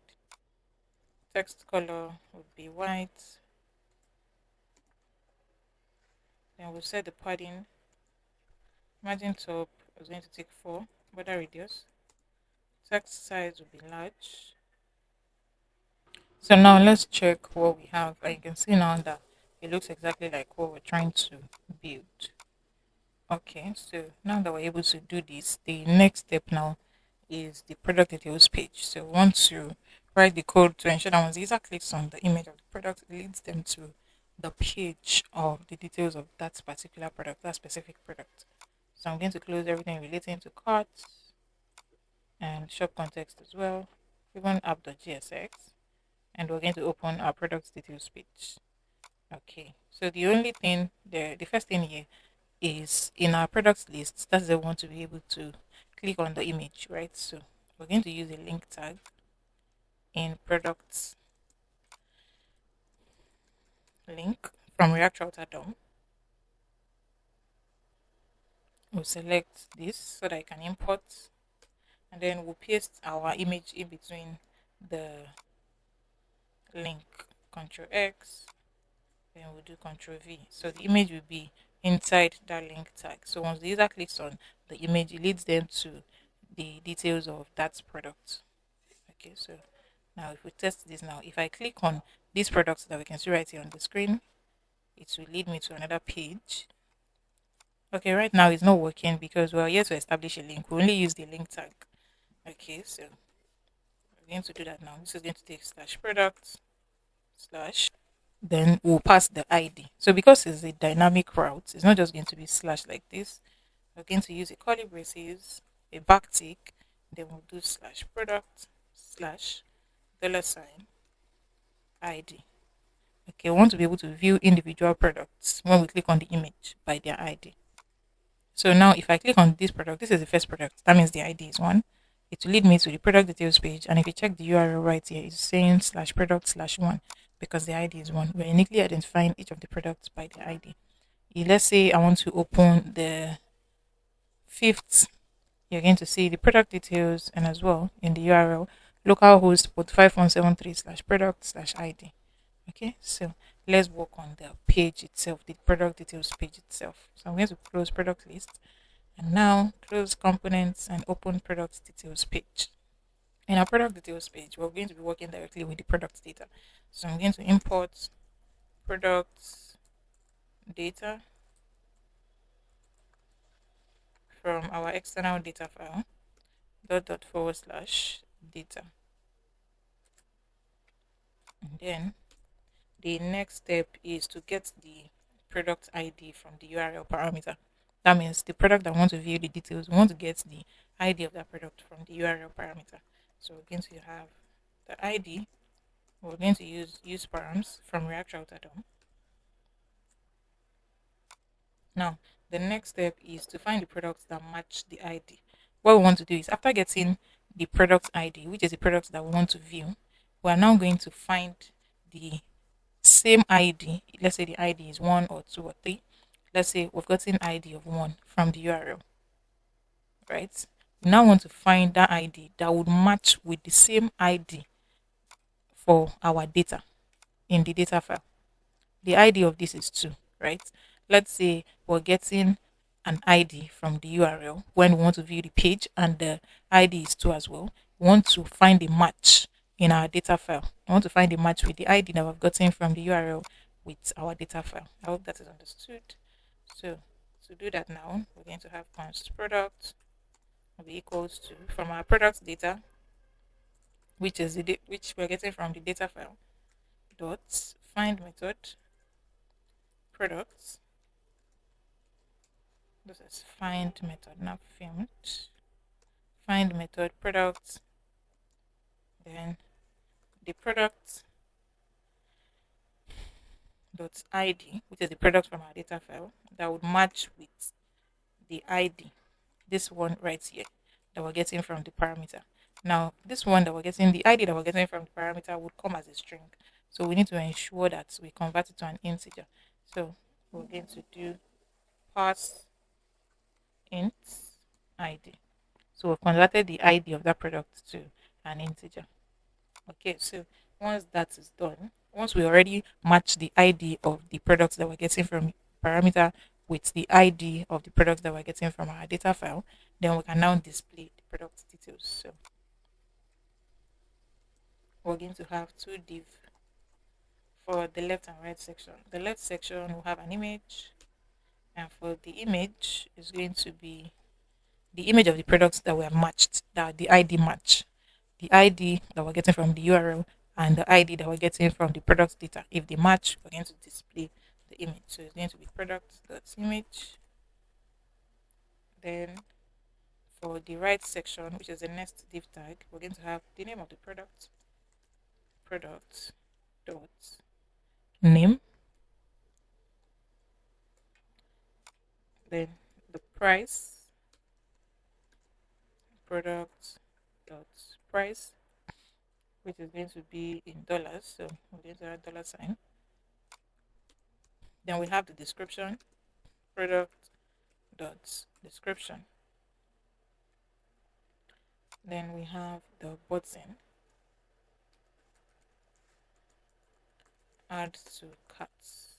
Text color would be white. Then we'll set the padding. Margin top is going to take 4. Border radius. Text size will be large. So now let's check what we have. And you can see now that it looks exactly like what we're trying to build. Okay, so now that we're able to do this, the next step now is the product details page. So once you write the code to ensure that once the user clicks on the image of the product, it leads them to the page of the details of that particular product, that specific product. So I'm going to close everything relating to cart and shop context as well, even app.gsx, and we're going to open our product details page. Okay, so the only thing, the first thing here is in our products list, that's the one to be able to click on the image, right? So we're going to use a link tag in products link from React Router DOM. We'll select this so that I can import, and then we'll paste our image in between the link. Ctrl X, then we'll do Ctrl V. So the image will be inside that link tag. So once the user clicks on the image, it leads them to the details of that product. Okay, so now if we test this now, if I click on these products that we can see right here on the screen, it will lead me to another page. Okay, right now it's not working because we're here to establish a link. We only use the link tag. Okay, so We're going to do that now. This is going to take slash product slash, then we'll pass the ID. So because it's a dynamic route, it's not just going to be slash like this. We're going to use a curly braces, a backtick, then we'll do slash product slash $sign ID. Okay, we want to be able to view individual products when we click on the image by their ID. So now if I click on this product, this is the first product. That means the ID is 1. It will lead me to the product details page. And if you check the URL right here, it's saying slash product slash 1 because the ID is 1. We're uniquely identifying each of the products by the ID. Let's say I want to open the 5th. You're going to see the product details and as well in the URL localhost port 5173 slash product slash ID. Okay, so let's work on the page itself, the product details page itself. So I'm going to close product list and now close components and open product details page. In our product details page, we're going to be working directly with the product data. So I'm going to import product data from our external data file /data. And then the next step is to get the product ID from the URL parameter. That means the product that I want to view the details, we want to get the ID of that product from the URL parameter. So we're going to have the ID. We're going to use params from React Router DOM. Now, the next step is to find the products that match the ID. What we want to do is after getting the product ID, which is the product that we want to view, we are now going to find the same ID. Let's say the ID is 1 or 2 or 3. Let's say we've gotten ID of 1 from the URL, right? We now want to find that ID that would match with the same ID for our data in the data file. The ID of this is 2, right? Let's say we're getting an ID from the URL when we want to view the page and the ID is 2 as well. We want to find a match in our data file. I want to find a match with the ID that we've gotten from the URL with our data file. I hope that is understood. So to do that now, we're going to have const product will be equals to from our product data, which is which we're getting from the data file, dot find method products. This is find method, not filmed. Find method products, then the product dot ID, which is the product from our data file that would match with the ID, this one right here that we're getting from the parameter. Now, this one that we're getting, the ID that we're getting from the parameter would come as a string. So we need to ensure that we convert it to an integer. So we're going to do pass int ID. So we've converted the ID of that product to an integer. Okay, so once that is done, once we already match the ID of the products that we're getting from parameter with the ID of the products that we're getting from our data file, then we can now display the product details. So we're going to have two div for the left and right section. The left section will have an image, and for the image is going to be the image of the products that were matched, that the ID match, the ID that we're getting from the URL and the ID that we're getting from the product data. If they match, we're going to display the image. So it's going to be product.image. Then for the right section, which is the next div tag, we're going to have the name of the product dot name, then the price product dot price, which is going to be in dollars. So we're going to add $sign. Then we have the description product dot description. Then we have the button add to carts.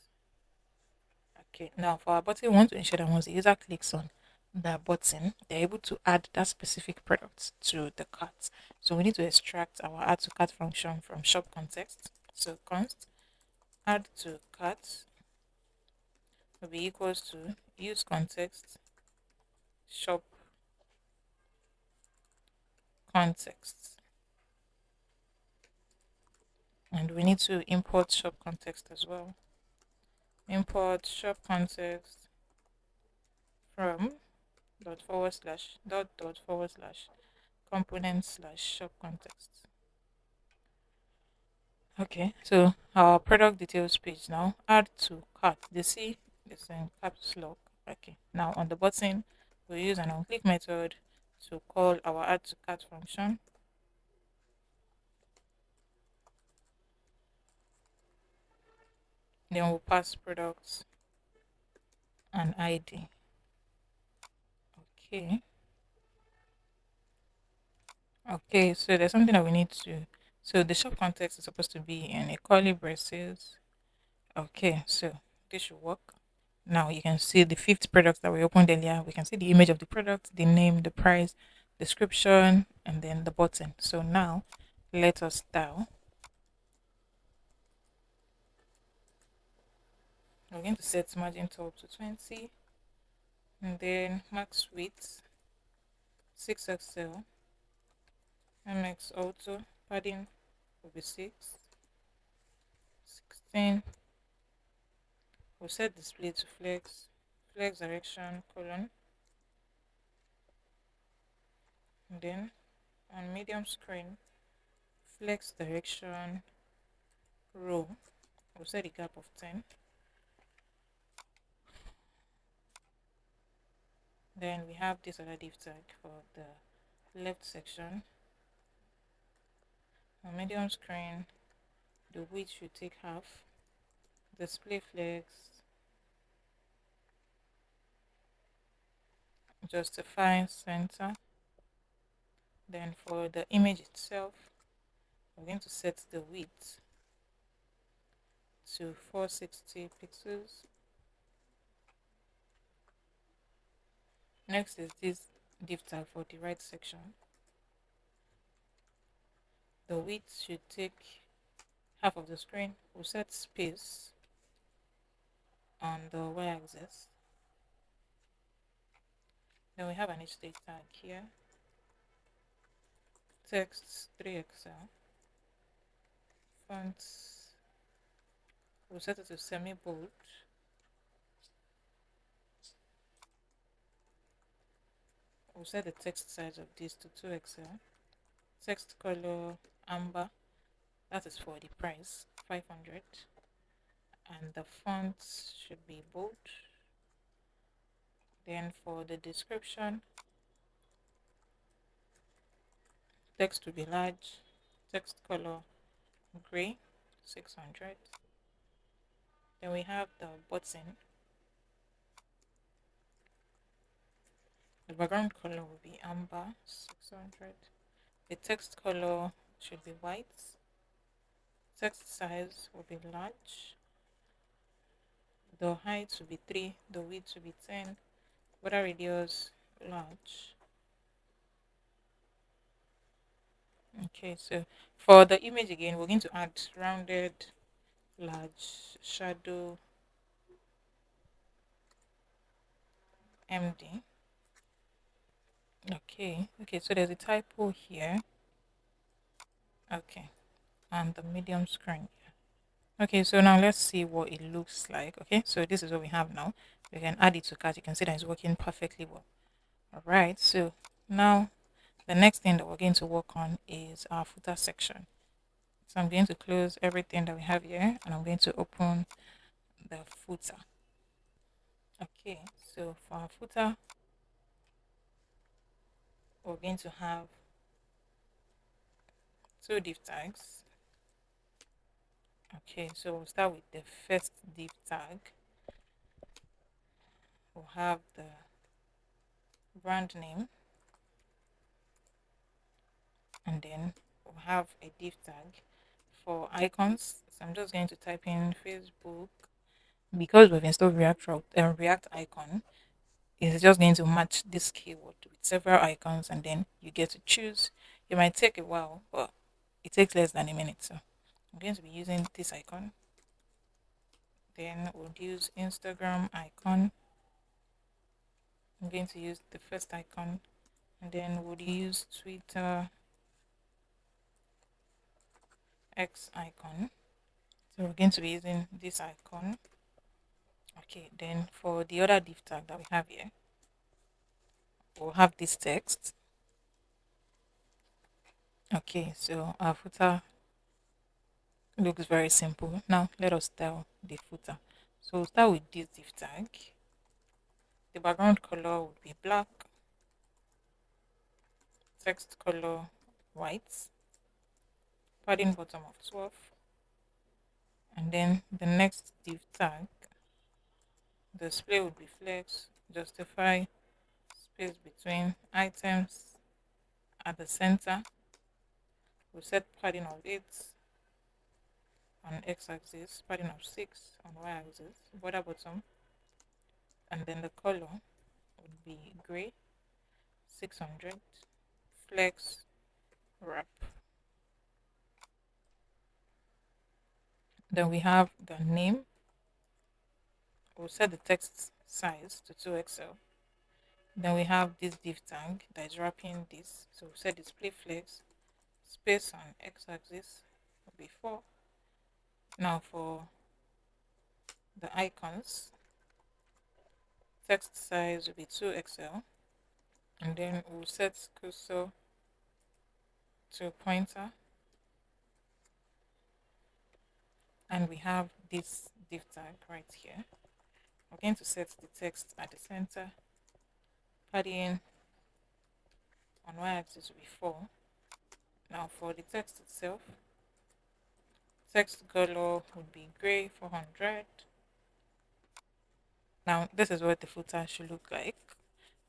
Okay, now for our button, we want to ensure that once the user clicks on the button, they're able to add that specific product to the cart. So we need to extract our add to cart function from shop context. So const add to cart will be equals to use context shop context. And we need to import shop context as well. Import shop context from dot/component/shop context. Okay, so our product details page now. Add to cart. They see this in caps lock. Okay, now on the button, we'll use an on-click method to call our add to cart function. Then we'll pass products and ID. Okay. Okay, so there's something that we need to. So the shop context is supposed to be in a curly braces. Okay, so this should work. Now you can see the fifth product that we opened earlier. We can see the image of the product, the name, the price, description, and then the button. So now let us style. We're going to set margin top to 20, and then max width 6XL, MX auto, padding will be 6, 16. We'll set display to flex, flex direction colon, and then on medium screen, flex direction row. We'll set a gap of 10. Then we have this other div tag for the left section. On medium screen, the width should take half. Display flex, justify center. Then for the image itself, we're going to set the width to 460 pixels. Next is this div tag for the right section. The width should take half of the screen. We'll set space on the y-axis. Then we have an h tag here. Text 3XL. Fonts, we'll set it to semi-bold. We'll set the text size of this to 2XL. Text color amber, that is for the price 500, and the font should be bold. Then for the description, text will be large, text color gray 600. Then we have the button. The background color will be amber 600. The text color should be white. Text size will be large. The height will be 3. The width will be 10. Border radius large. Okay, so for the image again, we're going to add rounded, large, shadow, MD. Okay, so there's a typo here. Okay, and the medium screen. Okay, so now let's see what it looks like. Okay, so this is what we have now. We can add it to cart. You can see that it's working perfectly well. All right, so now the next thing that we're going to work on is our footer section. So I'm going to close everything that we have here, and I'm going to open the footer. Okay, so for our footer, we're going to have 2 div tags. Okay, so we'll start with the first div tag. We'll have the brand name, and then we'll have a div tag for icons. So I'm just going to type in Facebook. Because we've installed React icon, it's just going to match this keyword with several icons, and then you get to choose. It might take a while, but it takes less than a minute. So I'm going to be using this icon. Then we'll use Instagram icon. I'm going to use the first icon, and then we'll use Twitter X icon. So we're going to be using this icon. Okay, then for the other div tag that we have here, we'll have this text. Okay, so our footer looks very simple. Now let us style the footer. So we'll start with this div tag. The background color would be black, text color white, padding bottom of 12, and then the next div tag, the display would be flex, justify, space between items at the center. We'll set padding of 8 on x-axis, padding of 6 on y-axis, border bottom, and then the color would be gray, 600, flex, wrap. Then we have the name. We'll set the text size to 2XL. Then we have this div tag that is wrapping this. So we'll set display flex, space on x-axis will be 4. Now for the icons, text size will be 2XL. And then we'll set cursor to pointer. And we have this div tag right here. We're going to set the text at the center. Padding on y-axis will be 4. Now for the text itself, text color would be gray, 400. Now this is what the footer should look like.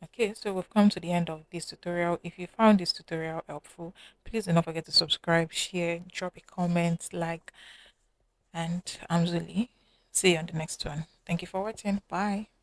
Okay, so we've come to the end of this tutorial. If you found this tutorial helpful, please do not forget to subscribe, share, drop a comment, like, and I'm Zuli. See you on the next one. Thank you for watching. Bye.